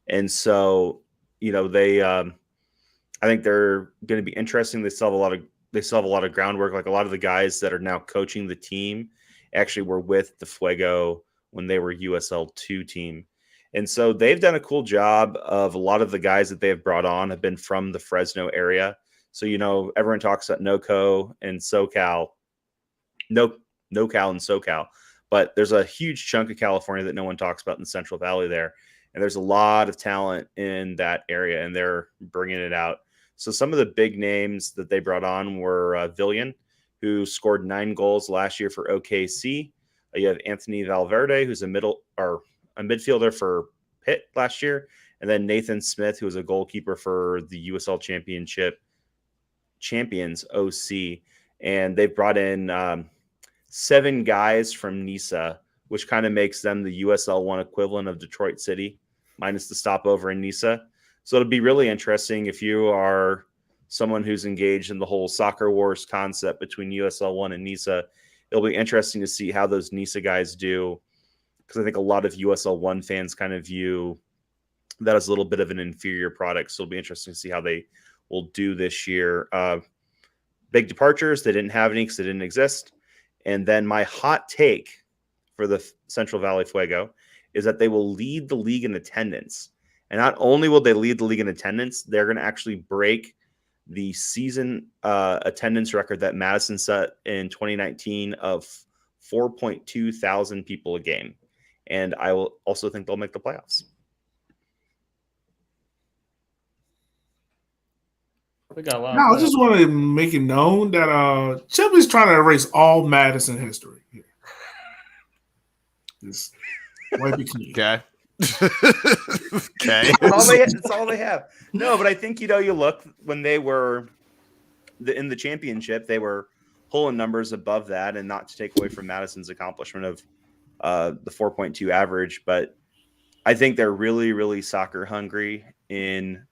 And so, they, I think they're going to be interesting. They still have a lot of groundwork. Like, a lot of the guys that are now coaching the team actually were with the Fuego when they were USL 2 team. And so they've done a cool job of a lot of the guys that they have brought on have been from the Fresno area. So, everyone talks about NoCal and SoCal, but there's a huge chunk of California that no one talks about in the Central Valley there. And there's a lot of talent in that area, and they're bringing it out. So some of the big names that they brought on were Villian, who scored 9 goals last year for OKC. You have Anthony Valverde, who's a midfielder for Pitt last year, and then Nathan Smith, who was a goalkeeper for the USL Championship champions OC. And they've brought in 7 guys from NISA, which kind of makes them the USL 1 equivalent of Detroit City, minus the stopover in NISA. So it'll be really interesting if you are someone who's engaged in the whole soccer wars concept between USL 1 and NISA. It'll be interesting to see how those NISA guys do, because I think a lot of USL 1 fans kind of view that as a little bit of an inferior product. So it'll be interesting to see how they will do this year. Big departures. They didn't have any because they didn't exist. And then my hot take for the Central Valley Fuego is that they will lead the league in attendance. And not only will they lead the league in attendance, they're going to actually break the season attendance record that Madison set in 2019 of 4.2 thousand people a game. And I will also think they'll make the playoffs. We got a lot. Now, I just want to make it known that Chip is trying to erase all Madison history here. This might be clean. Okay. Okay. It's all they have. No, but I think, you look when they were in the championship, they were pulling numbers above that, and not to take away from Madison's accomplishment of the 4.2 average, but I think they're really, really soccer hungry in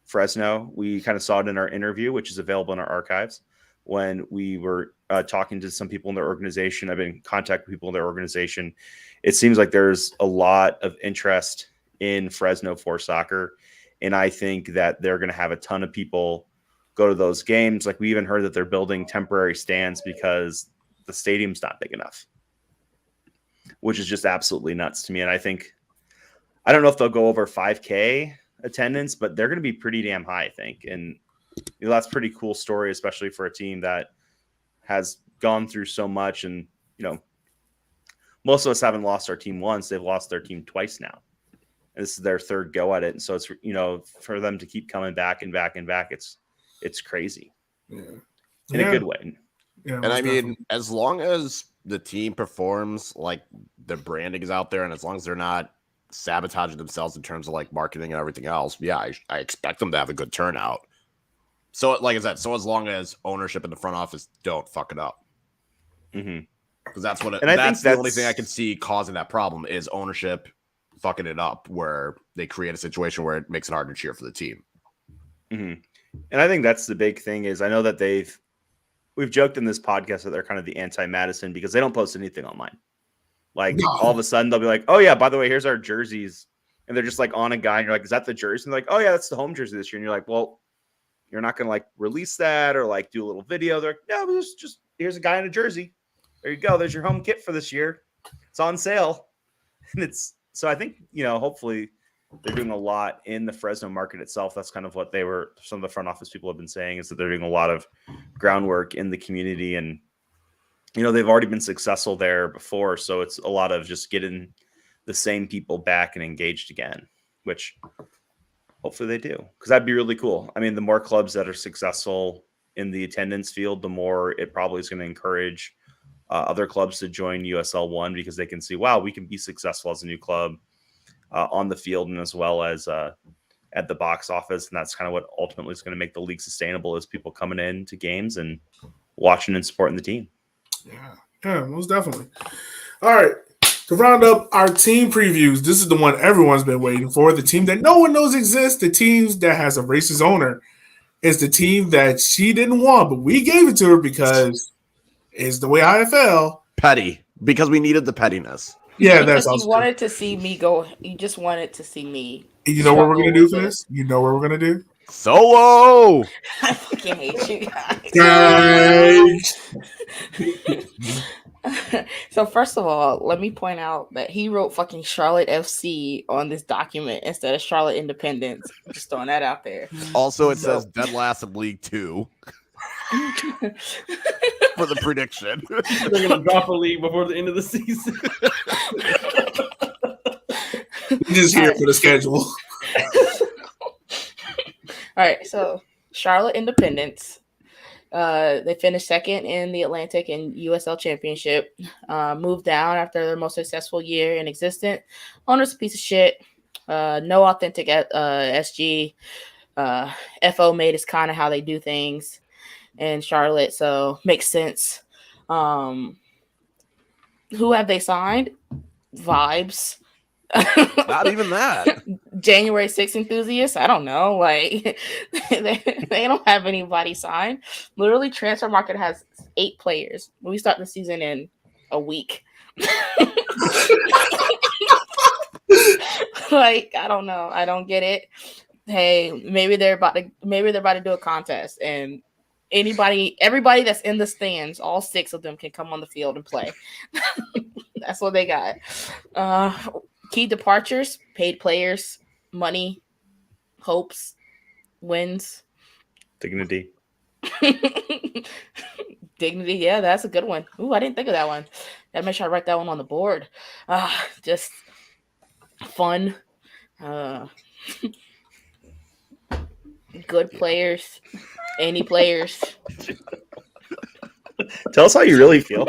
Fresno. We kind of saw it in our interview, which is available in our archives, when we were talking to some people in their organization. I've been in contact with people in their organization. It seems like there's a lot of interest in Fresno for soccer, and I think that they're going to have a ton of people go to those games. Like, we even heard that they're building temporary stands because the stadium's not big enough, which is just absolutely nuts to me. And I don't know if they'll go over 5K attendance, but they're going to be pretty damn high, I think. And that's a pretty cool story, especially for a team that has gone through so much. And, most of us haven't lost our team once. They've lost their team twice now. And this is their third go at it. And so it's, for them to keep coming back and back and back, it's crazy. Yeah. In a good way. Yeah, And I mean, as long as the team performs, like, the branding is out there, and as long as they're not sabotaging themselves in terms of like marketing and everything else, I expect them to have a good turnout. So, like I said, as long as ownership in the front office don't fuck it up, because that's what that's the only thing I can see causing that problem is ownership fucking it up, where they create a situation where it makes it hard to cheer for the team. And I think that's the big thing. Is I know that we've joked in this podcast that they're kind of the anti-Madison because they don't post anything online. Like, all of a sudden they'll be like, oh yeah, by the way, here's our jerseys. And they're just like on a guy, and you're like, is that the jersey? And they're like, oh yeah, that's the home jersey this year. And you're like, well, you're not going to like release that or like do a little video. They're like, no, it's just, here's a guy in a jersey. There you go. There's your home kit for this year. It's on sale. And so I think, hopefully they're doing a lot in the Fresno market itself. That's kind of what some of the front office people have been saying, is that they're doing a lot of groundwork in the community. And, they've already been successful there before. So it's a lot of just getting the same people back and engaged again, which hopefully they do, because that'd be really cool. I mean, the more clubs that are successful in the attendance field, the more it probably is going to encourage other clubs to join USL 1, because they can see, wow, we can be successful as a new club on the field and as well as at the box office. And that's kind of what ultimately is going to make the league sustainable, is people coming in to games and watching and supporting the team. Yeah, most definitely. All right. To round up our team previews, this is the one everyone's been waiting for. The team that no one knows exists, the team that has a racist owner, is the team that she didn't want, but we gave it to her because it's the way IFL. Petty, because we needed the pettiness. Yeah, that's also you wanted to see me go. You just wanted to see me. You know what we're gonna do for this? You know what we're gonna do? Solo. I fucking hate you guys. So first of all, let me point out that he wrote fucking Charlotte FC on this document instead of Charlotte Independence. Just throwing that out there. Also, it says dead last in League 2 for the prediction. They're gonna drop a league before the end of the season. Just here for the schedule. All right, so Charlotte Independence. They finished second in the Atlantic and USL Championship. Moved down after their most successful year in existence. Owner's a piece of shit. No authentic SG. FO made is kind of how they do things in Charlotte, so makes sense. Who have they signed? Vibes. Not even that. January 6th enthusiasts. I don't know. Like they don't have anybody signed. Literally, transfer market has 8 players. We start the season in a week. Like, I don't know. I don't get it. Hey, maybe they're about to do a contest and Everybody that's in the stands, all 6 of them can come on the field and play. That's what they got. Key departures, paid players, money, hopes, wins. Dignity. Dignity, yeah, that's a good one. Ooh, I didn't think of that one. Gotta make sure I write that one on the board. Just fun. Good players. Any players. Tell us how you really feel.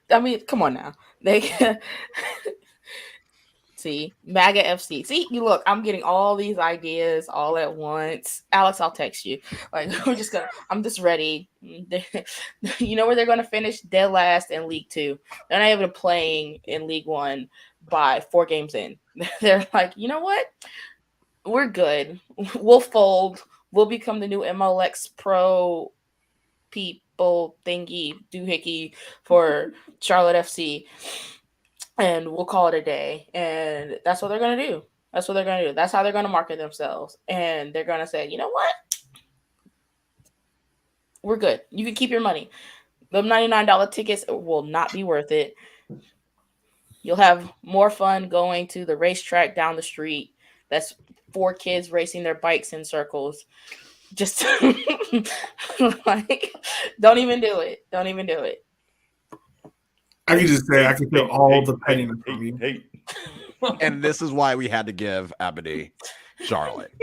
I mean, come on now. They see MAGA FC. See, you look. I'm getting all these ideas all at once. Alex, I'll text you. Like I'm just ready. You know where they're gonna finish? Dead last in League 2. They're not even playing in League 1 by 4 games in. They're like, you know what? We're good. We'll fold. We'll become the new MLX Pro people thingy doohickey for Charlotte FC. And we'll call it a day. And that's what they're going to do. That's what they're going to do. That's how they're going to market themselves. And they're going to say, you know what? We're good. You can keep your money. The $99 tickets will not be worth it. You'll have more fun going to the racetrack down the street. That's 4 kids racing their bikes in circles. Just like, don't even do it. Don't even do it. I can just say I can feel all the pettiness from you. Hey. And this is why we had to give Ebony Charlotte.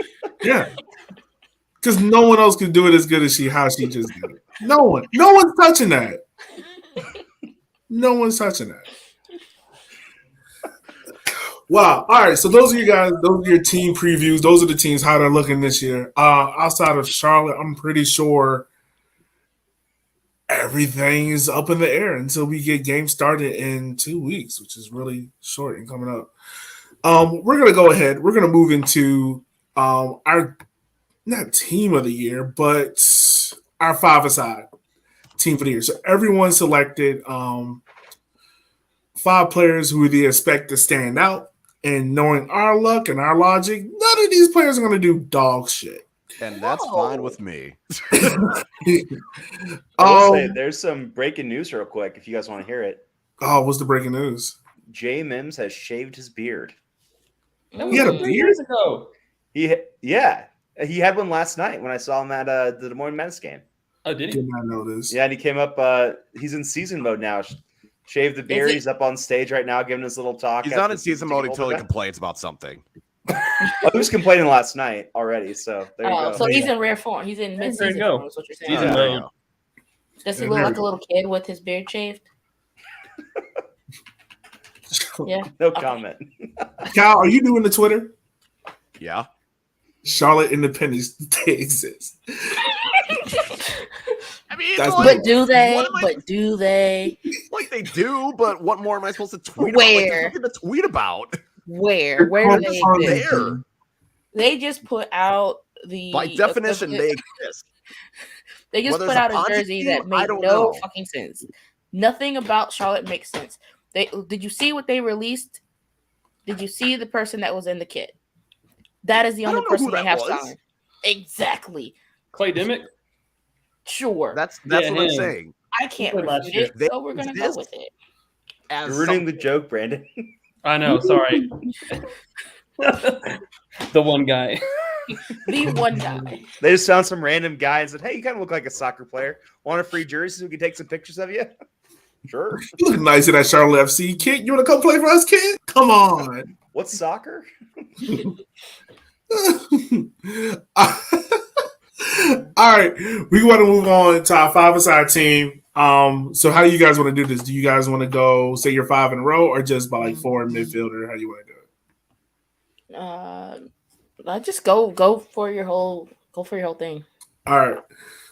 Yeah. Because no one else could do it as good as how she just did it. No one. No one's touching that. No one's touching that. Wow. All right. So those are you guys. Those are your team previews. Those are the teams, how they're looking this year. Outside of Charlotte, I'm pretty sure everything is up in the air until we get games started in 2 weeks, which is really short and coming up. We're going to go ahead. We're going to move into our not team of the year, but our 5-a-side team for the year. So everyone selected 5 players who they expect to stand out. And knowing our luck and our logic, none of these players are going to do dog shit. And that's fine with me. I will say, there's some breaking news real quick if you guys want to hear it. Oh, what's the breaking news? Jay Mims has shaved his beard. He had a beard? Years ago. He had one last night when I saw him at the Des Moines Men's game. Oh, did he? Did not know this. Yeah, and he came up. He's in season mode now. Shaved the beard. He's up on stage right now giving his little talk. He's not in season mode until he complains about something. He was complaining last night already, so there you go. So he's in rare form. He's in mid-season form, is what you're saying. Season mode. Does he look like a little kid with his beard shaved? Yeah. No comment. Cal, are you doing the Twitter? Yeah. Charlotte Independence, they exist. I mean, but do they? But do they? Like they do, but what more am I supposed to tweet Where? about? Like, to tweet about? Where do they exist? There. They just put out the By definition, they exist. They just put out a jersey that made no fucking sense. Nothing about Charlotte makes sense. Did you see what they released? Did you see the person that was in the kit? That is the only person they have signed. Exactly. Clay Dimmick? Sure. That's what I'm saying. I can't refute it, so we're gonna go with it. You're ruining the joke, Brandon. I know, sorry. The one guy. The one guy. They just found some random guy and said, "Hey, you kind of look like a soccer player. Want a free jersey so we can take some pictures of you?" Sure. You look nice in that Charlotte FC, kid. You want to come play for us, kid? Come on. What's soccer? All right, we want to move on to our 5-a-side team. So how do you guys want to do this? Do you guys want to go say your 5 in a row, or just by like 4 in midfielder? How do you want to do it? I just go for your whole thing. All right.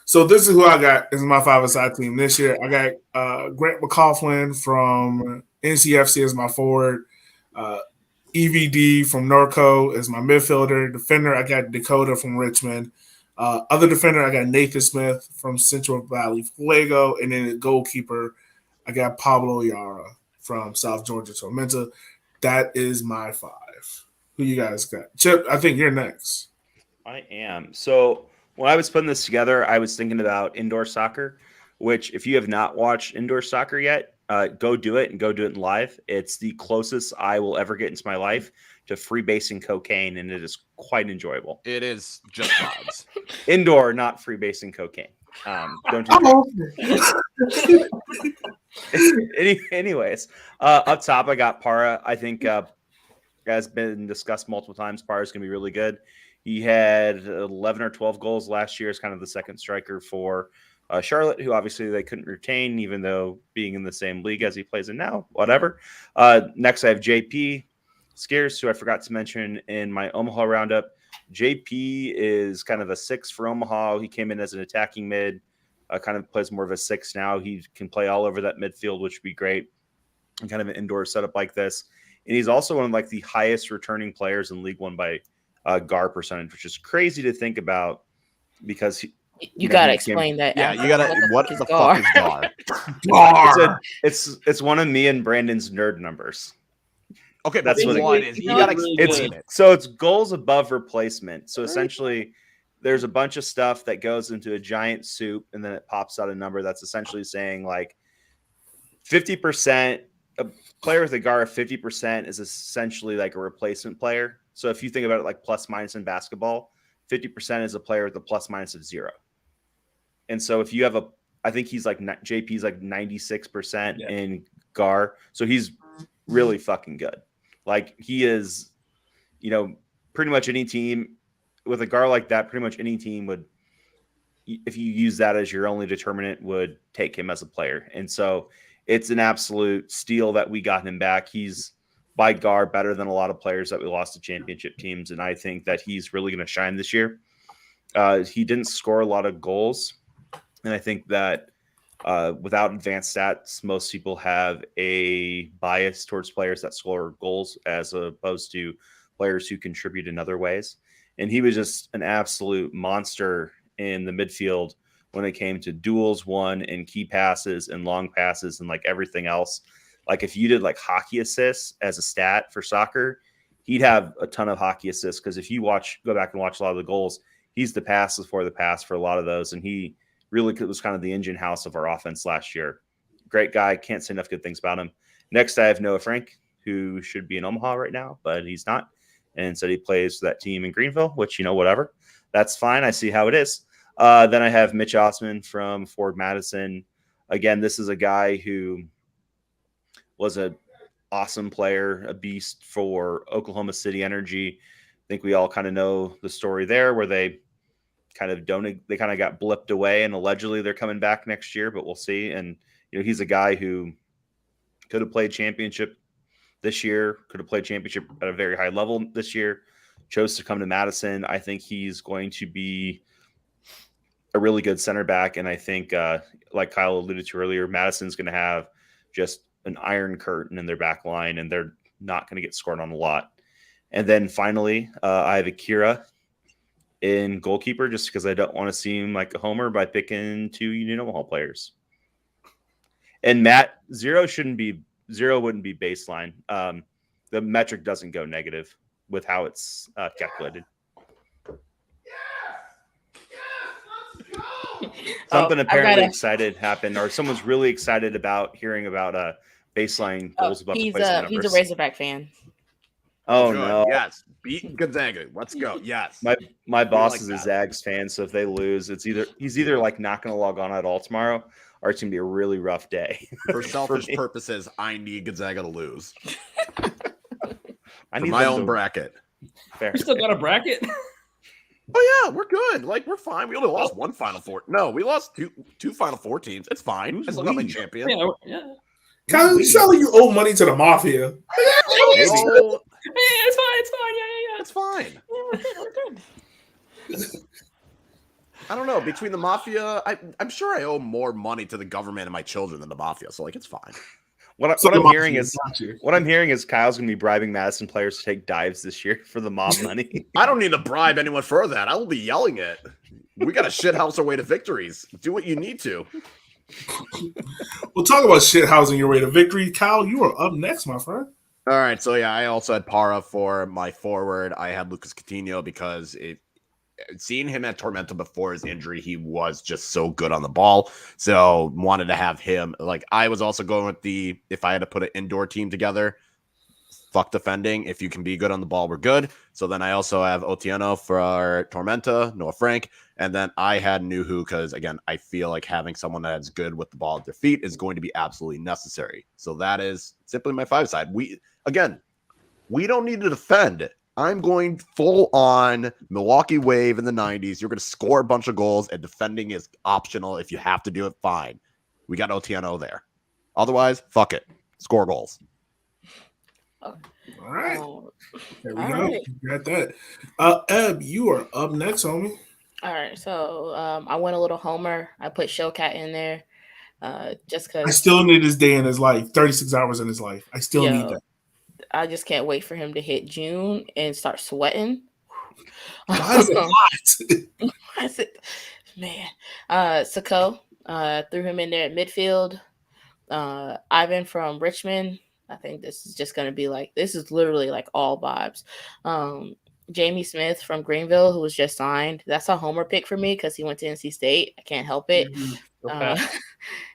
So this is who I got as my 5-a-side team this year. I got Grant McCaughlin from NCFC as my forward. EVD from Norco as my midfielder. Defender, I got Dakota from Richmond. Other defender, I got Nathan Smith from Central Valley Fuego. And then the goalkeeper, I got Pablo Yara from South Georgia Tormenta. That is my 5. Who you guys got? Chip, I think you're next. I am. So when I was putting this together, I was thinking about indoor soccer, which if you have not watched indoor soccer yet, go do it and go do it live. It's the closest I will ever get into my life to freebasing cocaine, and it is quite enjoyable. It is just vibes. Indoor, not freebasing cocaine. Don't do that. Anyways, up top, I got Para. I think has been discussed multiple times. Para is going to be really good. He had 11 or 12 goals last year as kind of the second striker for Charlotte, who obviously they couldn't retain, even though being in the same league as he plays in now, whatever. Next, I have JP Scares, who I forgot to mention in my Omaha roundup. JP is kind of a 6 for Omaha. He came in as an attacking mid, kind of plays more of a 6 now. He can play all over that midfield, which would be great, and kind of an indoor setup like this. And he's also one of like the highest returning players in League One by GAR percentage, which is crazy to think about because you gotta explain that. Yeah, you gotta. What the fuck is GAR? GAR. It's one of me and Brandon's nerd numbers. Okay, that's what one is. You gotta explain it. So it's goals above replacement. So essentially, there's a bunch of stuff that goes into a giant soup, and then it pops out a number that's essentially saying like 50%. A player with a GAR of 50% is essentially like a replacement player. So if you think about it like plus minus in basketball, 50% is a player with a plus minus of 0. And so if you have I think he's like JP's like 96% in GAR. So he's really fucking good. Like he is, pretty much any team with a GAR like that, pretty much any team would, if you use that as your only determinant, would take him as a player. And so it's an absolute steal that we got him back. He's by GAR better than a lot of players that we lost to championship teams. And I think that he's really going to shine this year. He didn't score a lot of goals. And I think that without advanced stats, most people have a bias towards players that score goals as opposed to players who contribute in other ways. And he was just an absolute monster in the midfield when it came to duels won and key passes and long passes and like everything else. Like if you did like hockey assists as a stat for soccer, he'd have a ton of hockey assists because if you go back and watch a lot of the goals, he's the pass before the pass for a lot of those. And he really was kind of the engine house of our offense last year. Great guy. Can't say enough good things about him. Next, I have Noah Frank, who should be in Omaha right now, but he's not. And so he plays for that team in Greenville, which, whatever. That's fine. I see how it is. Then I have Mitch Osman from Ford Madison. Again, this is a guy who was an awesome player, a beast for Oklahoma City Energy. I think we all kind of know the story there where they kind of got blipped away and allegedly they're coming back next year, but we'll see. And, he's a guy who could have played championship this year, could have played championship at a very high level this year, chose to come to Madison. I think he's going to be a really good center back. And I think, like Kyle alluded to earlier, Madison's going to have just an iron curtain in their back line, and they're not going to get scored on a lot. And then finally, I have Akira in goalkeeper, just because I don't want to seem like a homer by picking 2 Union Omaha players. And Matt, zero wouldn't be baseline. The metric doesn't go negative with how it's calculated. Something apparently excited happened, or someone's really excited about hearing about baseline goals above he's replacement a numbers. Razorback fan. Oh Good. no! Yes, beating Gonzaga. Let's go. Yes, my boss like is that. a Zags fan, so if they lose, he's either like not going to log on at all tomorrow, or it's going to be a really rough day. For selfish purposes, I need Gonzaga to lose. I For need my them own to- bracket. You still got a bracket? Oh yeah, we're good. Like we're fine. We only lost one Final Four. No, we lost two Final Four teams. It's fine. I still got my champion. Yeah. Kyle, you sound like you owe money to the mafia. Oh, It's fine. Yeah. it's fine. We're good. I don't know. Between the mafia, I'm sure I owe more money to the government and my children than the mafia. So like, it's fine. What I'm hearing is Kyle's going to be bribing Madison players to take dives this year for the mob money. I don't need to bribe anyone for that. I will be yelling it. We got to shithouse our way to victories. Do what you need to. We'll talk about shit housing your way to victory. Kyle, you are up next, my friend. All right. So, yeah, I also had Para for my forward. I had Lucas Coutinho because seeing him at Tormenta before his injury, he was just so good on the ball. So wanted to have him. Like, I was also going with if I had to put an indoor team together, fuck defending. If you can be good on the ball, we're good. So then I also have Otieno for Tormenta, Noah Frank. And then I had Nuhu because, again, I feel like having someone that's good with the ball at their feet is going to be absolutely necessary. So that is simply my 5 side. We don't need to defend. I'm going full on Milwaukee Wave in the 90s. You're going to score a bunch of goals, and defending is optional. If you have to do it, fine. We got Otieno there. Otherwise, fuck it. Score goals. All right. There we all go. right. You got that. Eb, you are up next, homie. All right, so I went a little homer. I put Showcat in there, just because I still need this day in his life, 36 hours in his life. I still need that. I just can't wait for him to hit June and start sweating. Why is it hot? Why is it, man? Sako, threw him in there at midfield. Ivan from Richmond. I think this is just going to be this is literally all vibes. Jamie Smith from Greenville, who was just signed. That's a homer pick for me because he went to NC State. I can't help it. Okay.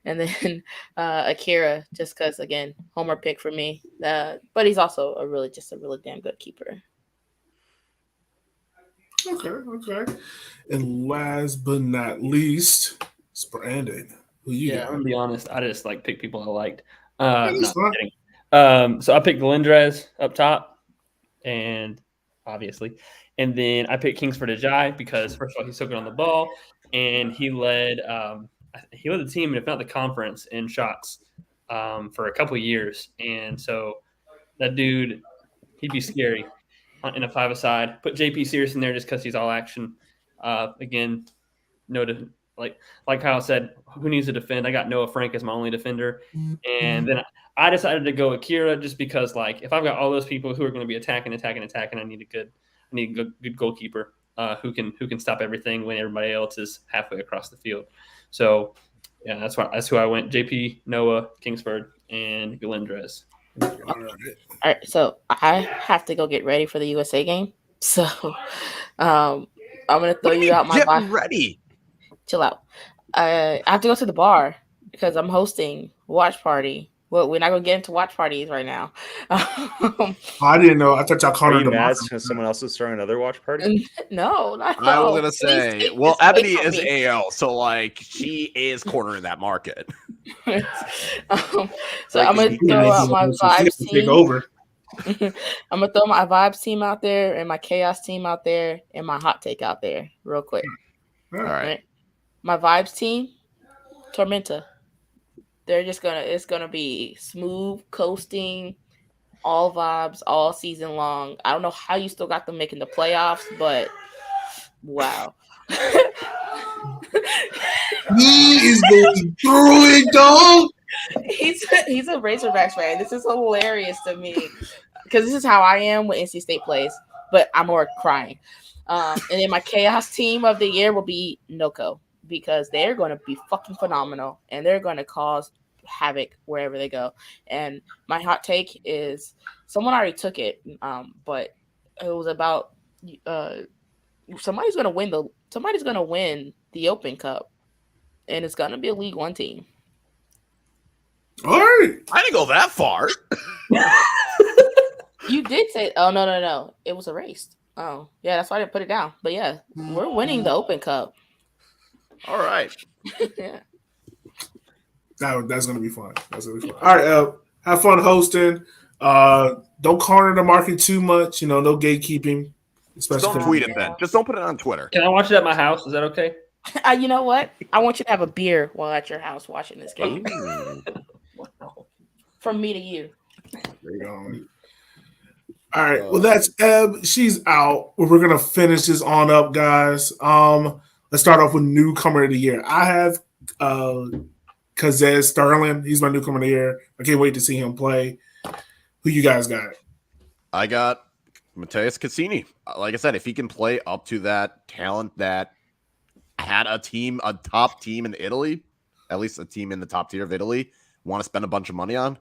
And then Akira, just because, again, homer pick for me. But he's also a really damn good keeper. Okay. And last but not least, it's Brandon. Who you got? I'm gonna be honest. I just pick people I liked. That's fine. Kidding. So I picked Galindrez up top, and obviously, and then I picked Kingsford Ajay because first of all he's so good on the ball, and he led the team, if not the conference, in shots for a couple of years, and so that dude, he'd be scary in a 5-a-side. Put JP Sears in there just because he's all action. Again, like Kyle said, who needs to defend? I got Noah Frank as my only defender. And then I decided to go Akira just because, if I've got all those people who are going to be attacking, I need a good goalkeeper who can stop everything when everybody else is halfway across the field. So, yeah, that's who I went. JP, Noah, Kingsford, and Galindrez. All right, so I have to go get ready for the USA game. So I'm going to throw you out my Get ready. Chill out. I have to go to the bar because I'm hosting a watch party. Well, we're not going to get into watch parties right now. I didn't know. I thought y'all called Are her you the mad mom. because someone else is throwing another watch party? No, not at I was all. going to Please say, take well, this away Ebony from is me. AL, so she is cornering that market. So I'm going to throw out my vibes Take team. over. I'm going to throw my vibes team out there and my chaos team out there and my hot take out there real quick. All All right. My vibes team, Tormenta. They're just it's gonna be smooth coasting, all vibes, all season long. I don't know how you still got them making the playoffs, but wow. He is going through it, dog. He's a Razorbacks fan. This is hilarious to me because this is how I am when NC State plays, but I'm more crying. And then my chaos team of the year will be NOCO because they're going to be fucking phenomenal and they're going to cause havoc wherever they go. And my hot take is someone already took it, but it was about somebody's going to win the Open Cup, and it's going to be a League One team. All right. I didn't go that far. You did say, oh, no. It was erased. Oh, yeah, that's why I didn't put it down. But yeah, we're winning the Open Cup. All right. Yeah. That's going to be fun. All right, have fun hosting. Don't corner the market too much. No gatekeeping. Don't tweet it then. Just don't put it on Twitter. Can I watch it at my house? Is that okay? You know what? I want you to have a beer while at your house watching this game. From me to you. There you go. All right. Well, that's Eb. She's out. We're going to finish this on up, guys. Let's start off with newcomer of the year. I have Kazez Sterling. He's my newcomer of the year. I can't wait to see him play. Who you guys got? I got Mateus Cassini. Like I said, if he can play up to that talent that had a top team in Italy, at least a team in the top tier of Italy, want to spend a bunch of money on,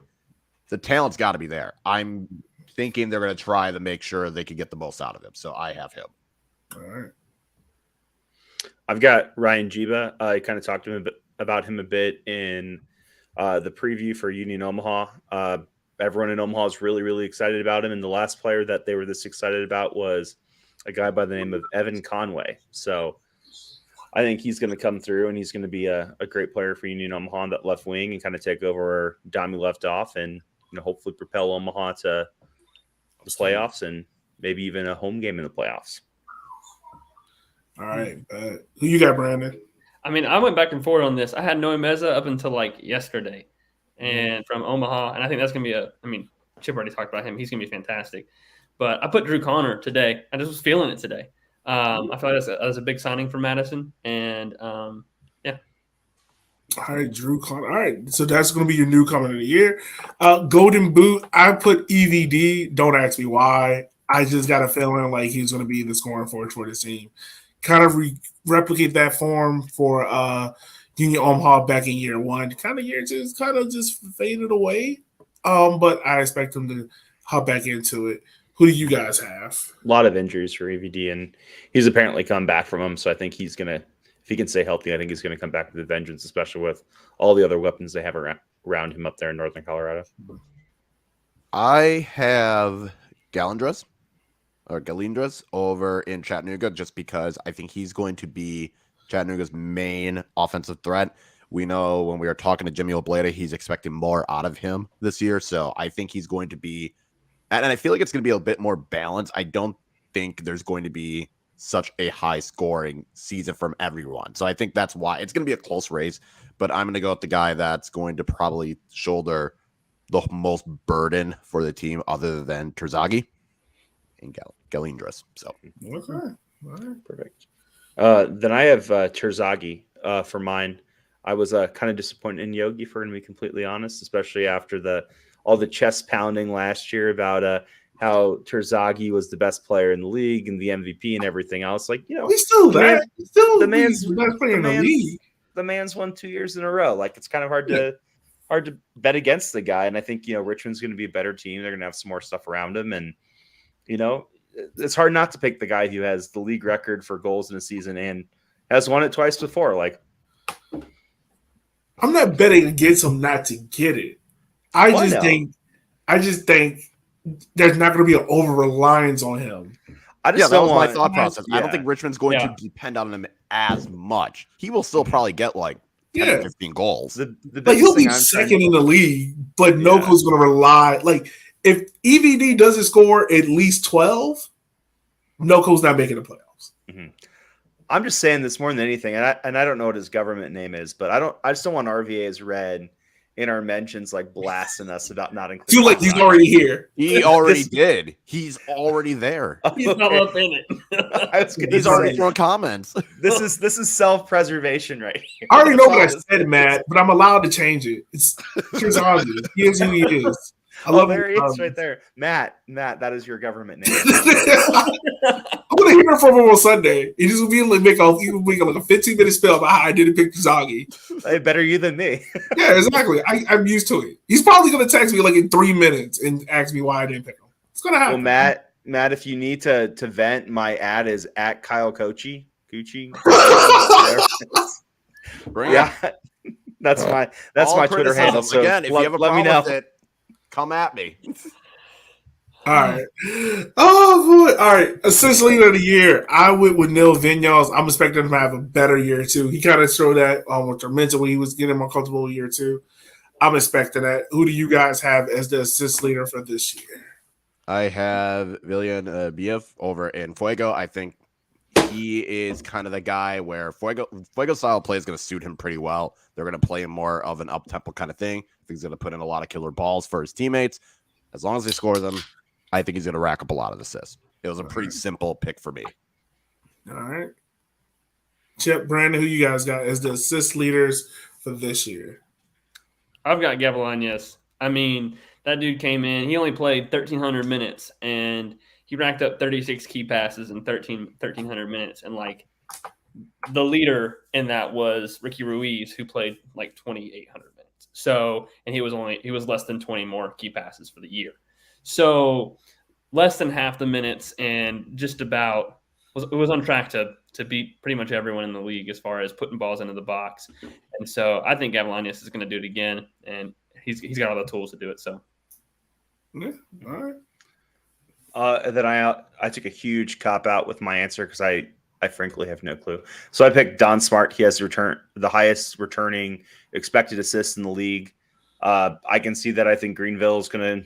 the talent's got to be there. I'm thinking they're going to try to make sure they can get the most out of him. So I have him. All right. I've got Ryan Jiba. I kind of talked to him about him a bit in the preview for Union Omaha. Everyone in Omaha is really, really excited about him. And the last player that they were this excited about was a guy by the name of Evan Conway. So I think he's going to come through, and he's going to be a great player for Union Omaha on that left wing and kind of take over where Dami left off and hopefully propel Omaha to the playoffs and maybe even a home game in the playoffs. All right. Who you got, Brandon? I mean, I went back and forth on this. I had Noe Meza up until like yesterday, and from Omaha, and I think that's going to be Chip already talked about him. He's going to be fantastic. But I put Drew Connor today. I just was feeling it today. I feel like that's a big signing for Madison, and yeah. All right, Drew Connor. All right, so that's going to be your newcomer of the year. Golden Boot, I put EVD. Don't ask me why. I just got a feeling like he's going to be the scoring force for this team. Kind of replicate that form for Union Omaha back in year one. Kind of year two kind of just faded away, but I expect him to hop back into it. Who do you guys have? A lot of injuries for EVD, and he's apparently come back from them. So I think he's going to, if he can stay healthy, I think he's going to come back with a vengeance, especially with all the other weapons they have around him up there in northern Colorado. I have Galindres over in Chattanooga just because I think he's going to be Chattanooga's main offensive threat. We know when we were talking to Jimmy Obleda, he's expecting more out of him this year. So I think he's going to be, and I feel like it's going to be a bit more balanced. I don't think there's going to be such a high scoring season from everyone. So I think that's why it's going to be a close race, but I'm going to go with the guy that's going to probably shoulder the most burden for the team other than Terzaghi and Galindres. So Okay. All right. Perfect. Then I have Terzaghi for mine. I was kind of disappointed in Yogi, for going to be completely honest, especially after all the chest pounding last year about how Terzaghi was the best player in the league and the MVP and everything else. Like, he's still that. He's still the man's the best player in the league. The man's won 2 years in a row. Like, it's kind of hard to bet against the guy. And I think Richmond's going to be a better team. They're going to have some more stuff around him, and it's hard not to pick the guy who has the league record for goals in a season and has won it twice before. Like, I'm not betting against him not to get it. I just think there's not going to be an over reliance on him. That was my thought process. Yeah. I don't think Richmond's going to depend on him as much. He will still probably get 10 or 15 goals. But he'll be second in the league, but Noko's going to rely. Like, if EVD doesn't score at least 12, Noko's not making the playoffs. Mm-hmm. I'm just saying this more than anything, and I don't know what his government name is, but I just don't want RVA's red in our mentions like blasting us about not including. Too late. He's already here. He already did. He's already there. He's not up in it. He's already throwing comments. This is self-preservation right here. I already know what I said, Matt, but I'm allowed to change it. It's obvious. He is who he is. There he is right there. Matt, that is your government name. I'm going to hear from him on Sunday. He just will be like, make a 15-minute spell about how I didn't pick Terzaghi. Hey, better you than me. Yeah, exactly. I'm used to it. He's probably going to text me like in 3 minutes and ask me why I didn't pick him. It's going to happen. Well, Matt, if you need to vent, my ad is at Kyle Kochi. Yeah, that's my Twitter handle. So again, if you have a problem with it, come at me. All right. Oh, boy. All right. Assist leader of the year. I went with Neil Vignos. I'm expecting him to have a better year, too. He kind of showed that with Tormenta when he was getting more comfortable year, too. I'm expecting that. Who do you guys have as the assist leader for this year? I have William Biev over in Fuego. I think he is kind of the guy where Fuego style play is going to suit him pretty well. They're going to play him more of an up-tempo kind of thing. I think he's going to put in a lot of killer balls for his teammates. As long as they score them, I think he's going to rack up a lot of assists. It was a pretty simple pick for me. All right. Chip, Brandon, who you guys got as the assist leaders for this year? I've got Gavilanes. I mean, that dude came in. He only played 1,300 minutes, and he racked up 36 key passes in 1,300 minutes. And, the leader in that was Ricky Ruiz, who played, 2,800 minutes. So, and he was less than 20 more key passes for the year. So, less than half the minutes and just about was on track to beat pretty much everyone in the league as far as putting balls into the box. And so I think Avalanis is going to do it again, and he's got all the tools to do it. So, Yeah, all right. And then I took a huge cop out with my answer because I frankly have no clue. So I picked Don Smart. He has the highest returning expected assists in the league. I can see that. I think Greenville is going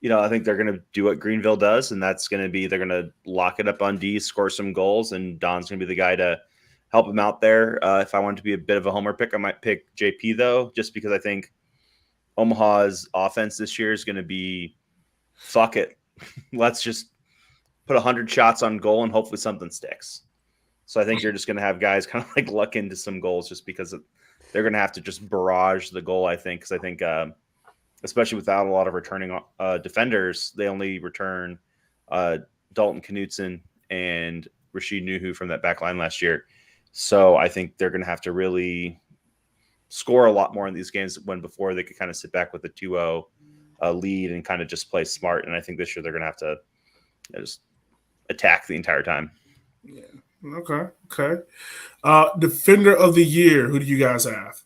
to, I think they're going to do what Greenville does, and that's going to be they're going to lock it up on D, score some goals, and Don's going to be the guy to help him out there. If I wanted to be a bit of a homer pick, I might pick JP though, just because I think Omaha's offense this year is going to be fuck it. Let's just put 100 shots on goal and hopefully something sticks. So I think you're just going to have guys kind of like luck into some goals just because they're going to have to just barrage the goal, I think. Because I think, especially without a lot of returning defenders, they only return Dalton Knutson and Rashid Nuhu from that back line last year. So I think they're going to have to really score a lot more in these games when before they could kind of sit back with a 2-0 lead and kind of just play smart. And I think this year they're going to have to just attack the entire time. Yeah. Okay. Defender of the year. Who do you guys have?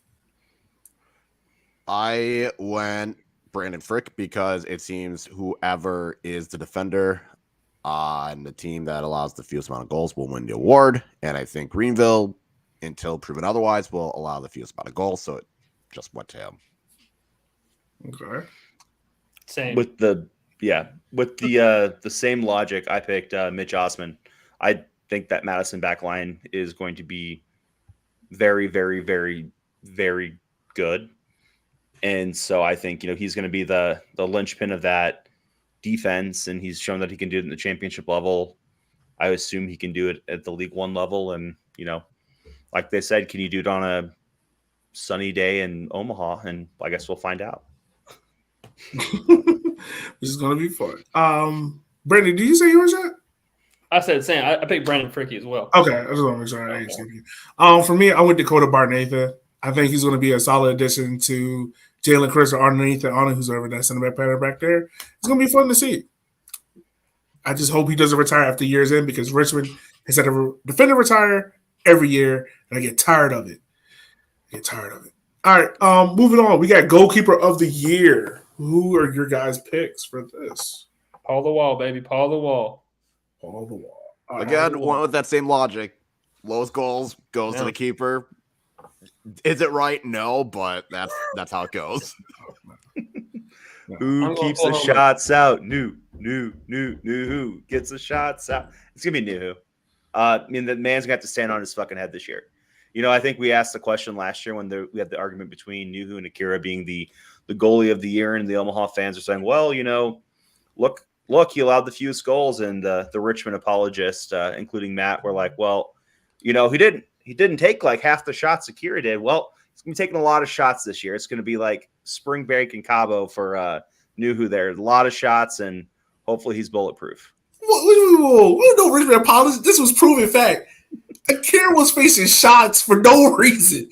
I went Brandon Frick because it seems whoever is the defender on the team that allows the fewest amount of goals will win the award. And I think Greenville, until proven otherwise, will allow the fewest amount of goals. So it just went to him. Okay. same. With the same logic, I picked Mitch Osman. I think that Madison backline is going to be very, very, very, very good. And so I think, he's going to be the linchpin of that defense, and he's shown that he can do it in the championship level. I assume he can do it at the League One level. And, like they said, can you do it on a sunny day in Omaha? And I guess we'll find out. This is going to be fun. Brandon, did you say yours yet? I said same. I picked Brandon Fricky as well. Okay, I just want to make sure I ain't skipping you. For me, I went Dakota Barnathan. I think he's going to be a solid addition to Jalen Chris or underneath and on who's over that center back pattern back there. It's going to be fun to see. I just hope he doesn't retire after year's end because Richmond has had a defender retire every year, and I get tired of it. All right, moving on. We got goalkeeper of the year. Who are your guys' picks for this? Paul the Wall, baby. Paul the Wall. Paul the Wall. Again, one with that same logic. Lowest goals goes to the keeper. Is it right? No, but that's how it goes. Who keeps the shots out? New. Who gets the shots out? It's gonna be Nuhu. The man's gonna have to stand on his fucking head this year. I think we asked the question last year when we had the argument between Nuhu and Akira being the goalie of the year, and the Omaha fans are saying, well, look, he allowed the fewest goals, and the Richmond apologists, including Matt, were like, well, he didn't take like half the shots Akira did. Well, he's gonna be taking a lot of shots this year. It's gonna be like spring break in Cabo for Nuhu there. A lot of shots, and hopefully he's bulletproof. Whoa. No Richmond apologies. This was proven fact. Akira was facing shots for no reason.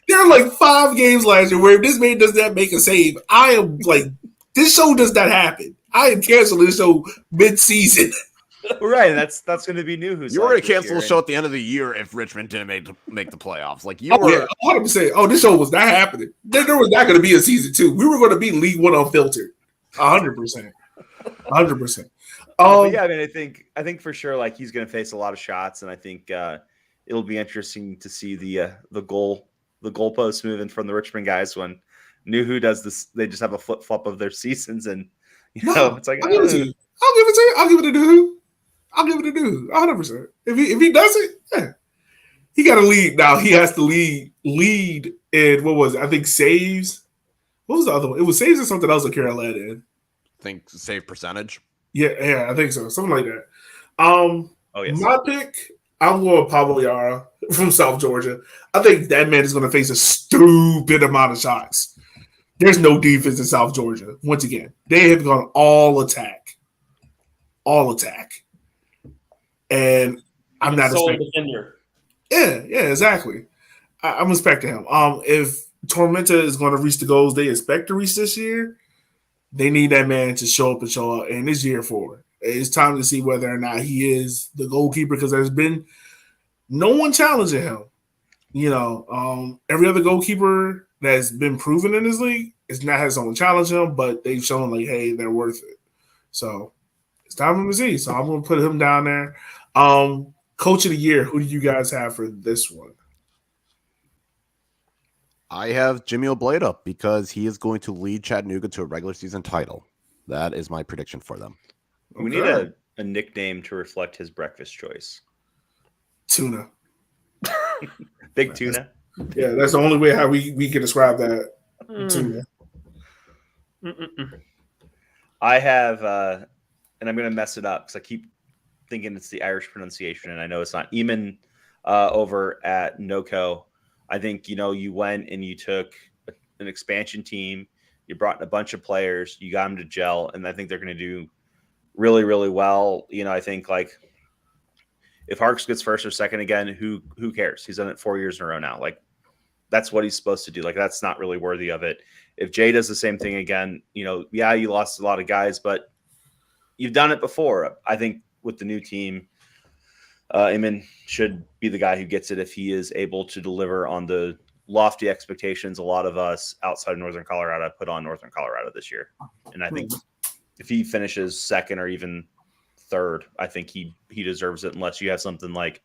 There are like 5 games last year where if this man does not make a save, I am like, this show does not happen. I am canceling this show mid-season. Right, that's going to be Nuhu's. You were going to cancel the show at the end of the year if Richmond didn't make the playoffs. Like you were. Yeah, 100%. Oh, this show was not happening. There was not going to be a season 2. We were going to be League One unfiltered. 100%. 100%. I think for sure, like he's going to face a lot of shots, and I think it'll be interesting to see the goalposts moving from the Richmond guys when Nuhu does this. They just have a flip flop of their seasons, and it's like I'll give it to you. I'll give it to Nuhu. 100%. If he does it, yeah. He got to lead now. He has to lead in what was it? I think saves. What was the other one? It was saves or something else that Akira led in. I think save percentage. Yeah, I think so. Something like that. Yes. My pick, I'm going Pablo Yara from South Georgia. I think that man is going to face a stupid amount of shots. There's no defense in South Georgia. Once again, they have gone all attack. And I'm not expecting defender. Yeah, exactly. I'm expecting him. If Tormenta is going to reach the goals they expect to reach this year, they need that man to show up and show out. And this year forward, It's time to see whether or not he is the goalkeeper because there's been no one challenging him. Every other goalkeeper that's been proven in this league is not had someone challenge him, but they've shown like, hey, they're worth it. So it's time for him to see. So I'm going to put him down there. Coach of the year, who do you guys have for this one? I have Jimmy Obleda because he is going to lead Chattanooga to a regular season title. That is my prediction for them. We need a nickname to reflect his breakfast choice. Tuna. Big tuna. Yeah, that's the only way how we can describe that. Tuna. I have, and I'm going to mess it up because I keep thinking it's the Irish pronunciation, and I know it's not. Eamon over at NOCO. I think, you went and you took an expansion team, you brought in a bunch of players, you got them to gel, and I think they're going to do really, really well. I think, like, if Harks gets first or second again, who cares? He's done it 4 years in a row now. Like, that's what he's supposed to do. Like, that's not really worthy of it. If Jay does the same thing again, you lost a lot of guys, but you've done it before. I think with the new team, Eamon should be the guy who gets it if he is able to deliver on the lofty expectations a lot of us outside of Northern Colorado put on Northern Colorado this year. And I think if he finishes second or even third, I think he deserves it, unless you have something like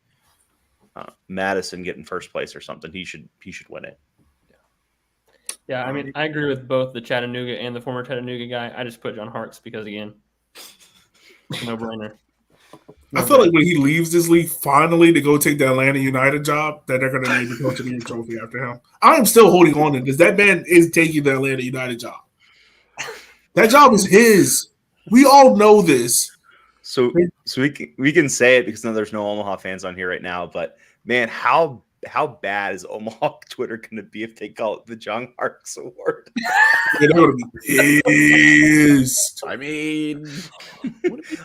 Madison getting first place or something. He should win it. Yeah, I mean, I agree with both the Chattanooga and the former Chattanooga guy. I just put John Harks because, again, no-brainer. I feel like when he leaves this league finally to go take the Atlanta United job, that they're going to name the Coach of the Year trophy after him. I am still holding on to this. That man is taking the Atlanta United job. That job is his. We all know this. So we can say it because there's no Omaha fans on here right now. But man, how bad is Omaha Twitter going to be if they call it the John Harks Award? They're going to be pissed. I mean,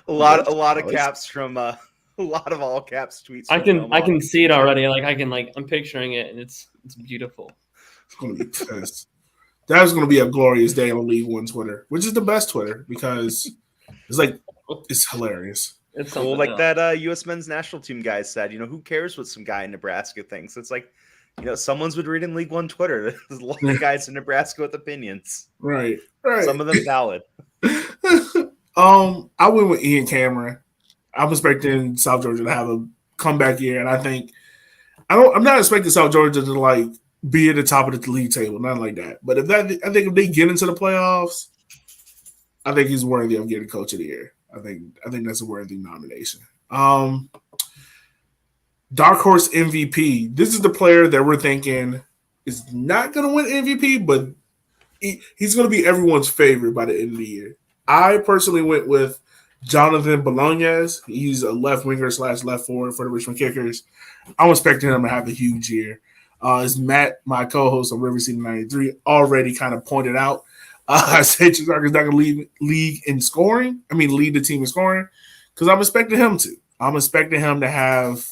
a lot of caps from a lot of all caps tweets. I can see it already. I'm picturing it, and it's beautiful. It's going to be pissed. That's going to be a glorious day on League One Twitter, which is the best Twitter because it's hilarious. It's cool, like that U.S. men's national team guy said. Who cares what some guy in Nebraska thinks? It's like, someone's been reading League One Twitter. There's a lot of guys in Nebraska with opinions. Right. Some of them valid. I went with Ian Cameron. I'm expecting South Georgia to have a comeback year, and I think I'm not expecting South Georgia to be at the top of the league table, nothing like that. But I think if they get into the playoffs, I think he's worthy of getting Coach of the Year. I think that's a worthy nomination. Dark Horse MVP. This is the player that we're thinking is not going to win MVP, but he's going to be everyone's favorite by the end of the year. I personally went with Jonathan Bolognese. He's a left winger / left forward for the Richmond Kickers. I'm expecting him to have a huge year. As Matt, my co-host on River City 93, already kind of pointed out, I said Chisark is not going to lead the team in scoring because I'm expecting him to. I'm expecting him to have,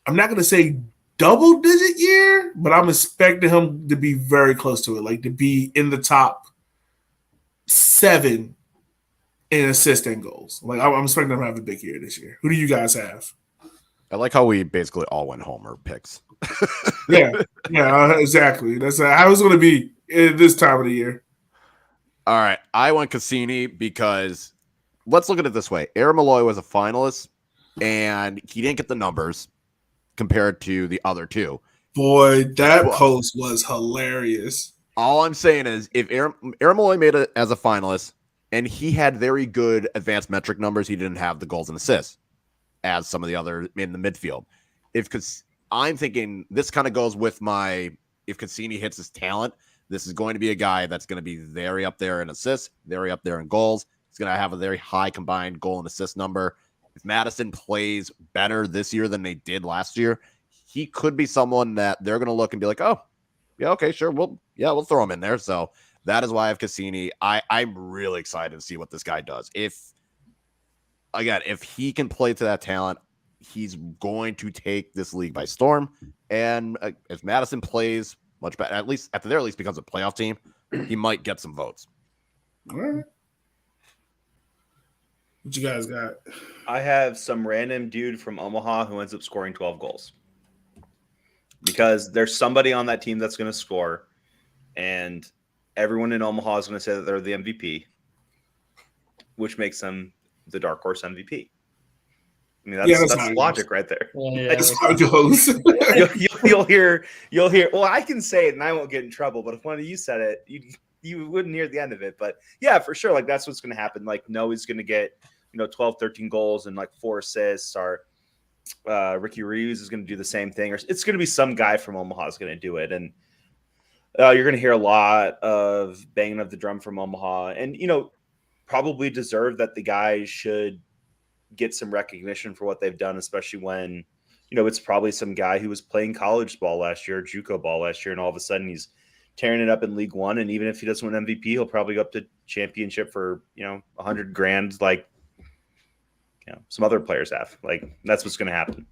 I'm not going to say double-digit year, but I'm expecting him to be very close to it, like to be in the top 7 in assists and goals. Like I'm expecting him to have a big year this year. Who do you guys have? I like how we basically all went Homer picks. Yeah, exactly. That's how it's going to be this time of the year. All right, I went Cassini because let's look at it this way. Aaron Malloy was a finalist, and he didn't get the numbers compared to the other two. Boy, that post was hilarious. All I'm saying is if Aaron Malloy made it as a finalist, and he had very good advanced metric numbers, he didn't have the goals and assists as some of the other in the midfield. Because I'm thinking this kind of goes with if Cassini hits his talent, this is going to be a guy that's going to be very up there in assists, very up there in goals. He's going to have a very high combined goal and assist number. If Madison plays better this year than they did last year, he could be someone that they're going to look and be like, oh, yeah, okay, sure. We'll throw him in there. So that is why I have Cassini. I'm really excited to see what this guy does. If he can play to that talent, he's going to take this league by storm. And if Madison plays much better, at the very least becomes a playoff team, he might get some votes. All right. What you guys got? I have some random dude from Omaha who ends up scoring 12 goals. Because there's somebody on that team that's going to score, and everyone in Omaha is going to say that they're the MVP, which makes them the dark horse MVP. I mean, that's logic right there. Yeah, That's how it goes. You'll hear. Well, I can say it and I won't get in trouble. But if one of you said it, you wouldn't hear the end of it. But yeah, for sure, like that's what's going to happen. Like Noah's going to get 12, 13 goals and like 4 assists. Or Ricky Reeves is going to do the same thing. Or it's going to be some guy from Omaha is going to do it. And you're going to hear a lot of banging of the drum from Omaha, and probably deserve that the guys should get some recognition for what they've done, especially when, it's probably some guy who was playing college ball last year, JUCO ball last year, and all of a sudden he's tearing it up in League One. And even if he doesn't win MVP, he'll probably go up to championship for, $100,000, like, some other players have. Like, that's what's going to happen.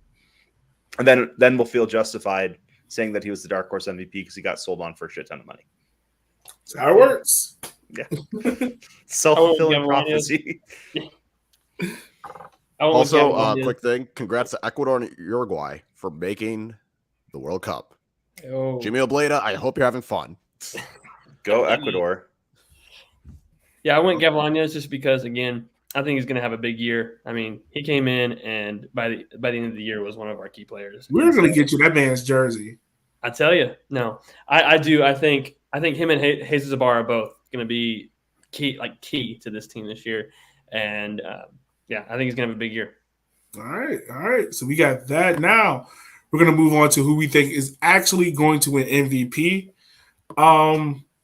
And then we'll feel justified saying that he was the dark horse MVP because he got sold on for a shit ton of money. That's how it works. Yeah. Self-fulfilling prophecy. Also, quick thing. Congrats to Ecuador and Uruguay for making the World Cup. Oh. Jimmy Obleda, I hope you're having fun. Go Ecuador. Yeah, I went Gavlanes just because, again, I think he's going to have a big year. I mean, he came in and by the end of the year was one of our key players. We're going to get you that man's jersey. I tell you, no, I do. I think him and Jesus Ibarra are both going to be key to this team this year. And yeah, I think he's going to have a big year. All right. So we got that. Now we're going to move on to who we think is actually going to win MVP.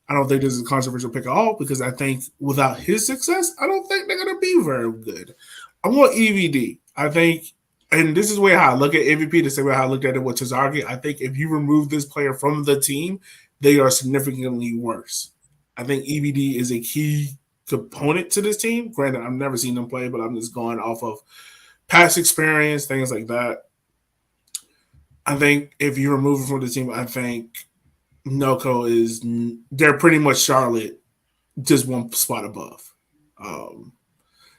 I don't think this is a controversial pick at all because I think without his success, I don't think they're going to be very good. I want EVD. I think, and this is the way how I look at MVP, the same way how I looked at it with Tazargi. I think if you remove this player from the team, they are significantly worse. I think EVD is a key component to this team. Granted, I've never seen them play, but I'm just going off of past experience, things like that. I think if you remove him from the team, I think NOCO they're pretty much Charlotte, just one spot above.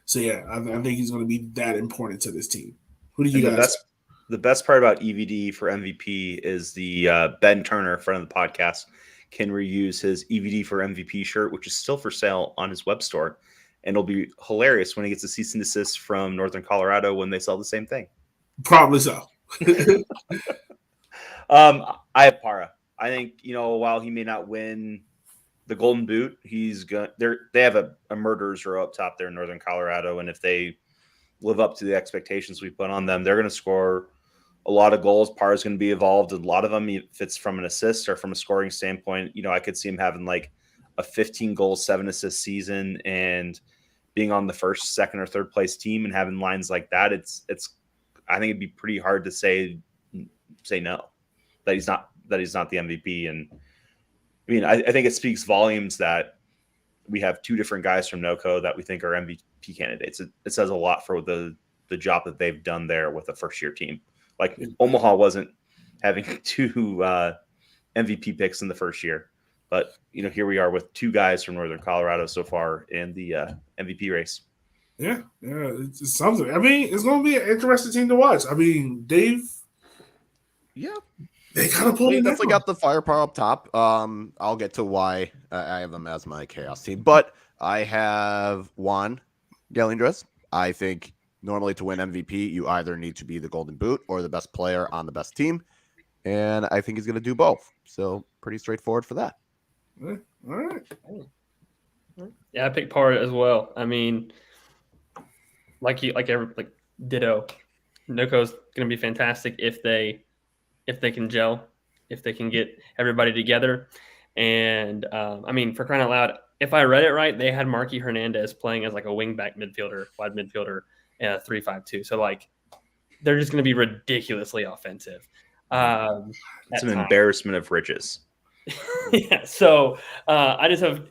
So yeah, I think he's going to be that important to this team. Who do you guys? The best part about EVD for MVP is the Ben Turner, friend of the podcast, can reuse his EVD for MVP shirt, which is still for sale on his web store, and it'll be hilarious when he gets a cease and desist from Northern Colorado when they sell the same thing. Probably so. I have Para. I think, while he may not win the Golden Boot, they have a murderer's row up top there in Northern Colorado, and if they live up to the expectations we put on them, they're going to score a lot of goals. Para's going to be involved in a lot of them. If it's from an assist or from a scoring standpoint, I could see him having like a 15 goal, 7 assist season and being on the first, second, or third place team and having lines like that. I think it'd be pretty hard to say no, that he's not the MVP. And I mean, I think it speaks volumes that we have 2 different guys from NOCO that we think are MVP candidates. It says a lot for the job that they've done there with a first year team. Like Omaha wasn't having 2 MVP picks in the first year, but here we are with 2 guys from Northern Colorado so far in the MVP race. Yeah, it's something. I mean, it's going to be an interesting team to watch. I mean, Dave. Yeah. They kind of pulled it. Definitely got the firepower up top. I'll get to why I have them as my chaos team, but I have Juan Galindres. I think normally to win MVP, you either need to be the Golden Boot or the best player on the best team, and I think he's going to do both. So pretty straightforward for that. All right. Yeah, I picked Para as well. I mean, like ditto. NOCO's going to be fantastic if they can gel, if they can get everybody together. And, I mean, for crying out loud, if I read it right, they had Marky Hernandez playing as like a wing-back midfielder, wide midfielder, 3-5-2. So, like, they're just going to be ridiculously offensive. It's an embarrassment of riches. Yeah, so I just have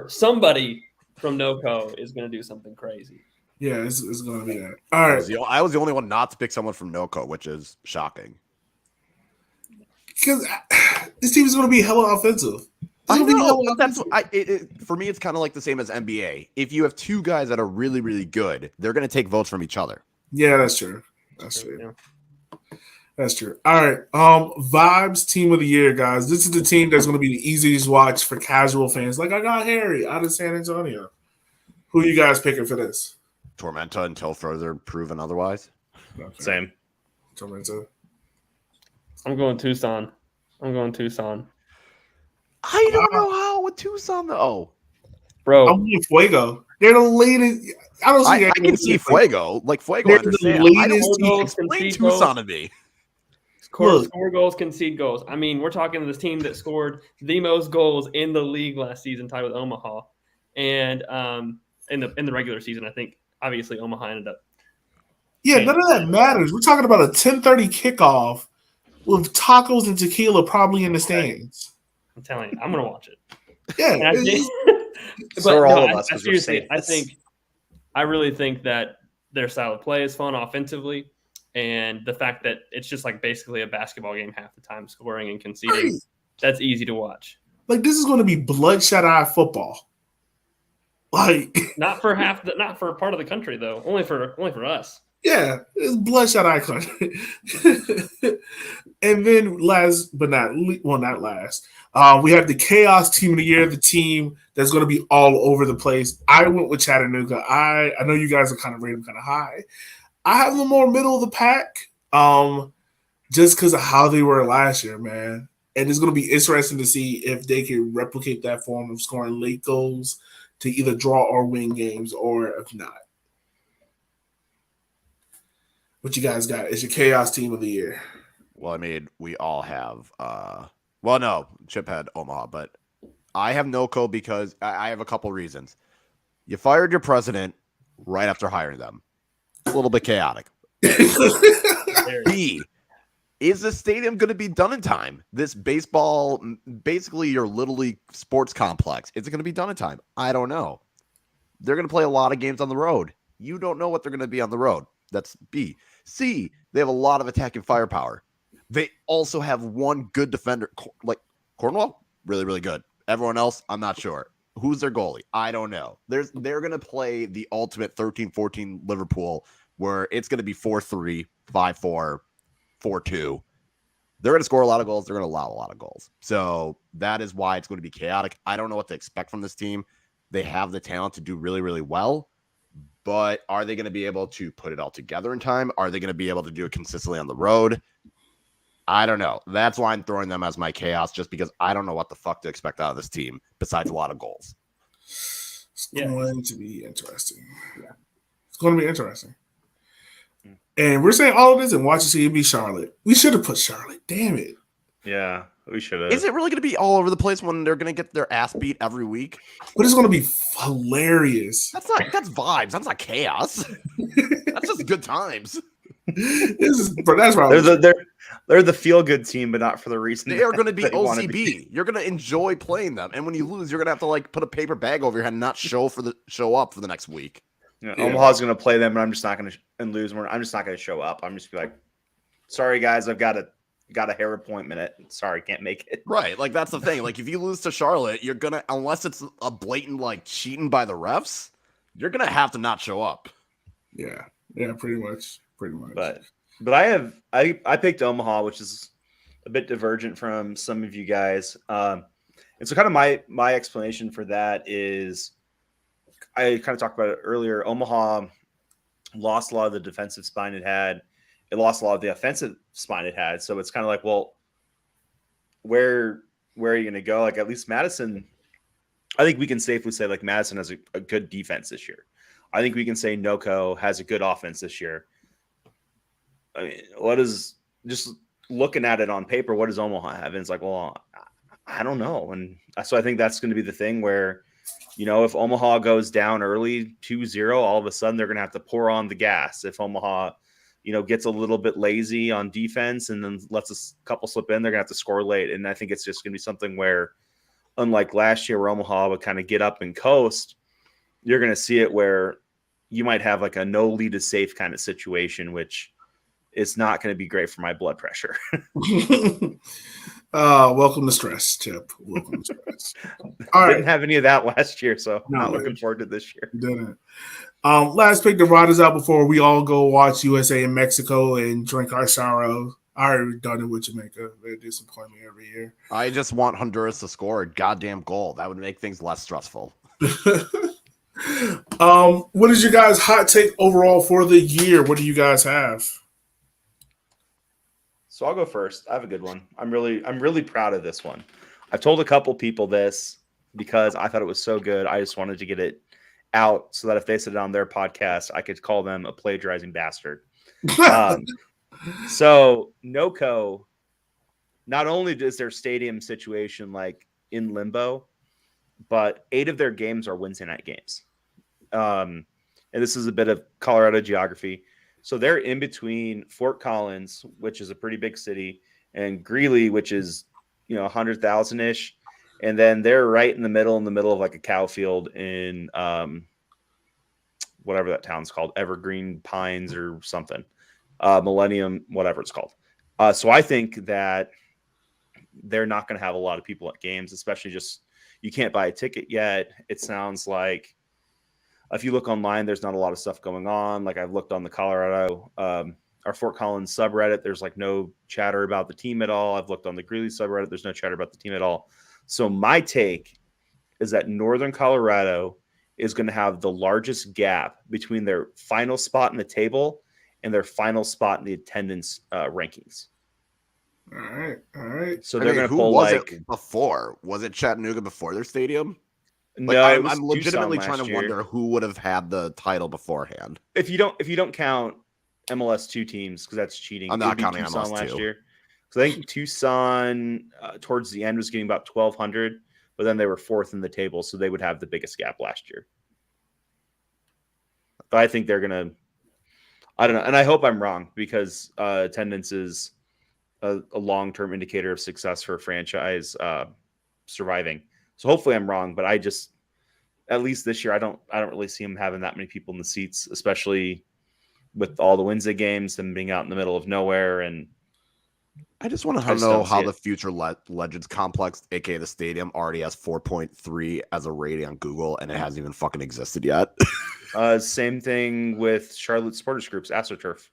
somebody from NOCO is going to do something crazy. Yeah, it's going to be that. All right. I was the only one not to pick someone from NOCO, which is shocking. Because this team is going to be hella offensive. I know, but that's for me. It's kind of like the same as NBA. If you have two guys that are really, really good, they're going to take votes from each other. Yeah, that's true. That's true. Yeah. That's true. All right. Vibes team of the year, guys. This is the team that's going to be the easiest watch for casual fans. Like I got Harry out of San Antonio. Who are you guys picking for this? Tormenta until further proven otherwise. Okay. Same. Tormenta. I'm going Tucson. I don't know how with Tucson though. Bro, I'm with Fuego. They're the latest. I can see Fuego. Like Fuego, They're understand. the I don't latest know. team. Explain Tucson to me. score goals, concede goals. I mean, we're talking this team that scored the most goals in the league last season, tied with Omaha, and in the regular season, I think obviously Omaha ended up. Yeah, none of that matters. We're talking about a 10:30 kickoff with tacos and tequila probably in the stands. I'm telling you, I'm gonna watch it. Yeah, And I think, So are all of us I because we're seriously, safe. I really think that their style of play is fun offensively, and the fact that it's just like basically a basketball game half the time, scoring and conceding. Right. That's easy to watch. Like this is going to be bloodshot eye football. Like Not for part of the country though. Only for us. yeah, it's bloodshot eye country. And then last but not last, we have the chaos team of the year, the team that's going to be all over the place. I went with Chattanooga. I know you guys are kind of rated kind of high. I have them more middle of the pack, just because of how they were last year, man. And it's going to be interesting to see if they can replicate that form of scoring late goals to either draw or win games, or if not. What you guys got is your chaos team of the year. Well, I mean, we all have. Well, no, Chip had Omaha, but I have NoCo because I have a couple reasons. You fired your president right after hiring them. A little bit chaotic. B, is the stadium going to be done in time? This baseball, basically your Little League sports complex, is it going to be done in time? I don't know. They're going to play a lot of games on the road. You don't know what they're going to be on the road. That's B. C, they have a lot of attacking firepower. They also have one good defender, like Cornwall, really, really good. Everyone else, I'm not sure. Who's their goalie? I don't know. They're going to play the ultimate 13-14 Liverpool, where it's going to be 4-3, 5-4, 4-2. They're going to score a lot of goals. They're going to allow a lot of goals. So that is why it's going to be chaotic. I don't know what to expect from this team. They have the talent to do really, really well. But are they going to be able to put it all together in time? Are they going to be able to do it consistently on the road? I don't know. That's why I'm throwing them as my chaos, just because I don't know what the fuck to expect out of this team besides a lot of goals. It's going to be interesting. Yeah. It's going to be interesting. And we're saying all of this and watch to see it be Charlotte. We should have put Charlotte. Damn it. Yeah, we should have. Is it really going to be all over the place when they're going to get their ass beat every week? But it's going to be hilarious. That's vibes. That's not chaos. That's just good times. That's right. They're the feel good team, but not for the reason they are going to be OCB. You're going to enjoy playing them, and when you lose, you're going to have to like put a paper bag over your head and not show up for the next week. Yeah, Omaha's going to play them, and I'm just not going to lose. I'm just not going to show up. I'm just be like, sorry guys, I've got a hair appointment. Sorry, can't make it. Right, like that's the thing. Like if you lose to Charlotte, you're gonna, unless it's a blatant like cheating by the refs, you're gonna have to not show up. Yeah, pretty much. But I picked Omaha, which is a bit divergent from some of you guys. And so kind of my explanation for that is I kind of talked about it earlier. Omaha lost a lot of the defensive spine it had. It lost a lot of the offensive spine it had. So it's kind of like, well, where are you going to go? Like at least Madison, I think we can safely say like Madison has a good defense this year. I think we can say NoCo has a good offense this year. I mean, just looking at it on paper, what does Omaha have? And it's like, well, I don't know. And so I think that's going to be the thing where, you know, if Omaha goes down early 2-0, all of a sudden they're going to have to pour on the gas. If Omaha, you know, gets a little bit lazy on defense and then lets a couple slip in, they're going to have to score late. And I think it's just going to be something where, unlike last year where Omaha would kind of get up and coast, you're going to see it where you might have like a no lead is safe kind of situation, which is not going to be great for my blood pressure. Welcome to stress, Chip. Welcome to stress. All right. Didn't have any of that last year, so No, not man. looking forward to this year. Didn't. Last pick to ride us out before we all go watch USA and Mexico and drink our sorrow. I already done it with Jamaica. They disappoint me every year. I just want Honduras to score a goddamn goal. That would make things less stressful. What is your guys' hot take overall for the year? What do you guys have? So I'll go first. I have a good one. I'm really proud of this one. I've told a couple people this because I thought it was so good. I just wanted to get it out so that if they sit on their podcast, I could call them a plagiarizing bastard. So NOCO, not only is their stadium situation like in limbo, but 8 of their games are Wednesday night games. And this is a bit of Colorado geography. So they're in between Fort Collins, which is a pretty big city, and Greeley, which is, 100,000-ish. And then they're right in the middle of like a cow field in whatever that town's called, Evergreen Pines or something, Millennium, whatever it's called. So I think that they're not going to have a lot of people at games, especially just you can't buy a ticket yet. It sounds like if you look online, there's not a lot of stuff going on. Like I've looked on the Colorado, our Fort Collins subreddit, there's like no chatter about the team at all. I've looked on the Greeley subreddit, there's no chatter about the team at all. So my take is that Northern Colorado is going to have the largest gap between their final spot in the table and their final spot in the attendance rankings. All right. I So they're mean, going to who pull was like it before? Was it Chattanooga before their stadium? Like, no, it I'm was legitimately Tucson trying to last year. wonder who would have had the title beforehand. If you don't count MLS2 teams because that's cheating. I'm It not would be counting Tucson MLS2. last year. So I think Tucson towards the end was getting about 1,200, but then they were 4th in the table, so they would have the biggest gap last year. But I think they're gonna. I don't know, and I hope I'm wrong because attendance is a long-term indicator of success for a franchise surviving. So hopefully I'm wrong, but I just at least this year I don't really see them having that many people in the seats, especially with all the Wednesday games, them being out in the middle of nowhere. And I just want I to just know don't how see the it. Future Legends Complex, aka the stadium, already has 4.3 as a rating on Google, and it hasn't even fucking existed yet. Same thing with Charlotte Supporters Group's AstroTurf.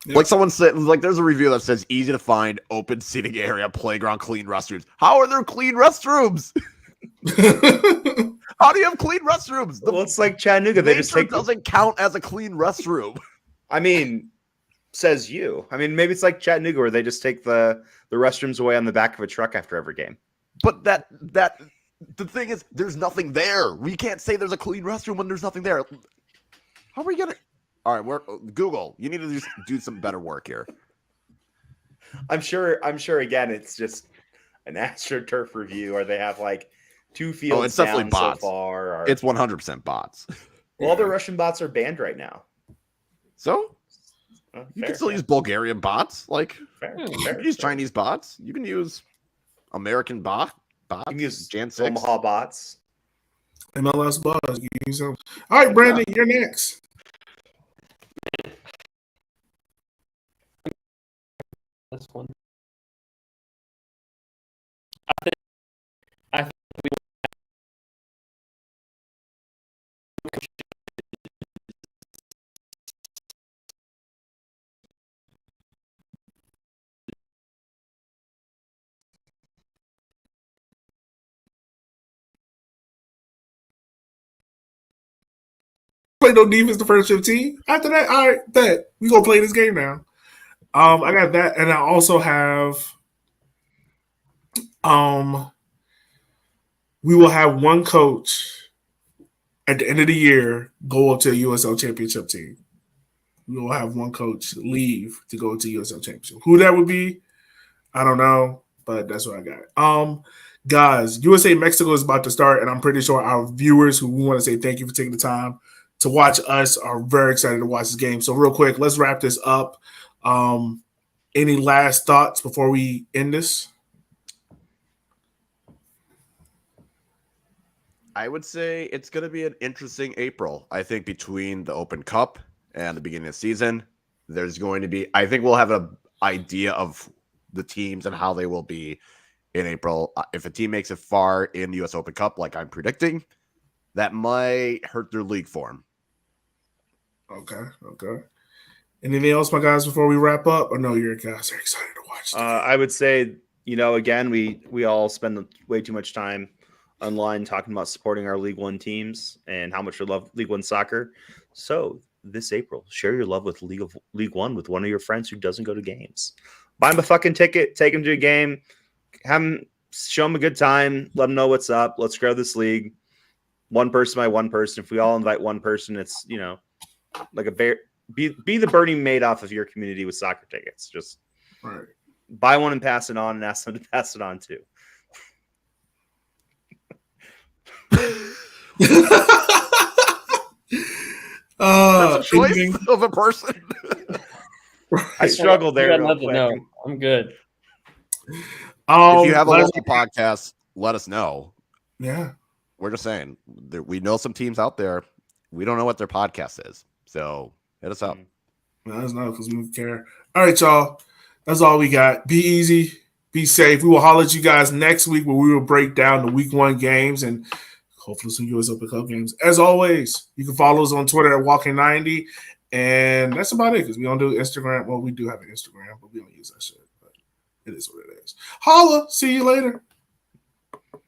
Yep. Like someone said, like there's a review that says easy to find, open seating area, playground, clean restrooms. How are there clean restrooms? How do you have clean restrooms? Well, it's like Chattanooga. They just nature take. doesn't count as a clean restroom. I mean, says you. I mean, maybe it's like Chattanooga where they just take the restrooms away on the back of a truck after every game. But that the thing is, there's nothing there. We can't say there's a clean restroom when there's nothing there. How are we gonna? All right, we're Google. You need to do some better work here. I'm sure. Again, it's just an AstroTurf review, or they have like 2 fields it's definitely down bots. so far. Or, It's 100% bots. all the Russian bots are banned right now. So Oh, you fair, can still yeah. use Bulgarian bots. Like Fair, you fair, can use fair. Chinese bots. You can use American bots. You can use Jan 6. Omaha bots. MLS Buzz. All right, Brandon, you're next. This one. Play no defense the first 15. After that, all right, bet we gonna play this game now. I got that, and I also have we will have one coach at the end of the year go up to a USL championship team. We will have one coach leave to go to USL championship. Who that would be, I don't know, but that's what I got. Guys, USA Mexico is about to start, and I'm pretty sure our viewers who we want to say thank you for taking the time to watch us are very excited to watch this game. So real quick, let's wrap this up. Any last thoughts before we end this? I would say it's going to be an interesting April. I think between the Open Cup and the beginning of the season, there's going to be. I think we'll have idea of the teams and how they will be in April. If a team makes it far in the U.S. Open Cup, like I'm predicting, that might hurt their league form. Okay. Anything else, my guys, before we wrap up? I know you guys are excited to watch. I would say, again, we all spend way too much time online talking about supporting our League One teams and how much we love League One soccer. So this April, share your love with League One with one of your friends who doesn't go to games. Buy him a fucking ticket, take him to a game, show him a good time, let him know what's up. Let's grow this league. One person by one person. If we all invite one person, it's like a bear. Be the Bernie Madoff of your community with soccer tickets. Just buy one and pass it on, and ask them to pass it on too. That's a choice of a person. I struggled there. I'd love to know. I'm good. If you have a local podcast, let us know. Yeah. We're just saying, we know some teams out there. We don't know what their podcast is. So hit us up. Let us know because we don't care. All right, y'all. That's all we got. Be easy. Be safe. We will holler at you guys next week where we will break down the week 1 games and hopefully some US Open Cup games. As always, you can follow us on Twitter at Walking90. And that's about it because we don't do Instagram. Well, we do have an Instagram, but we don't use that shit. But it is what it is. Holla. See you later.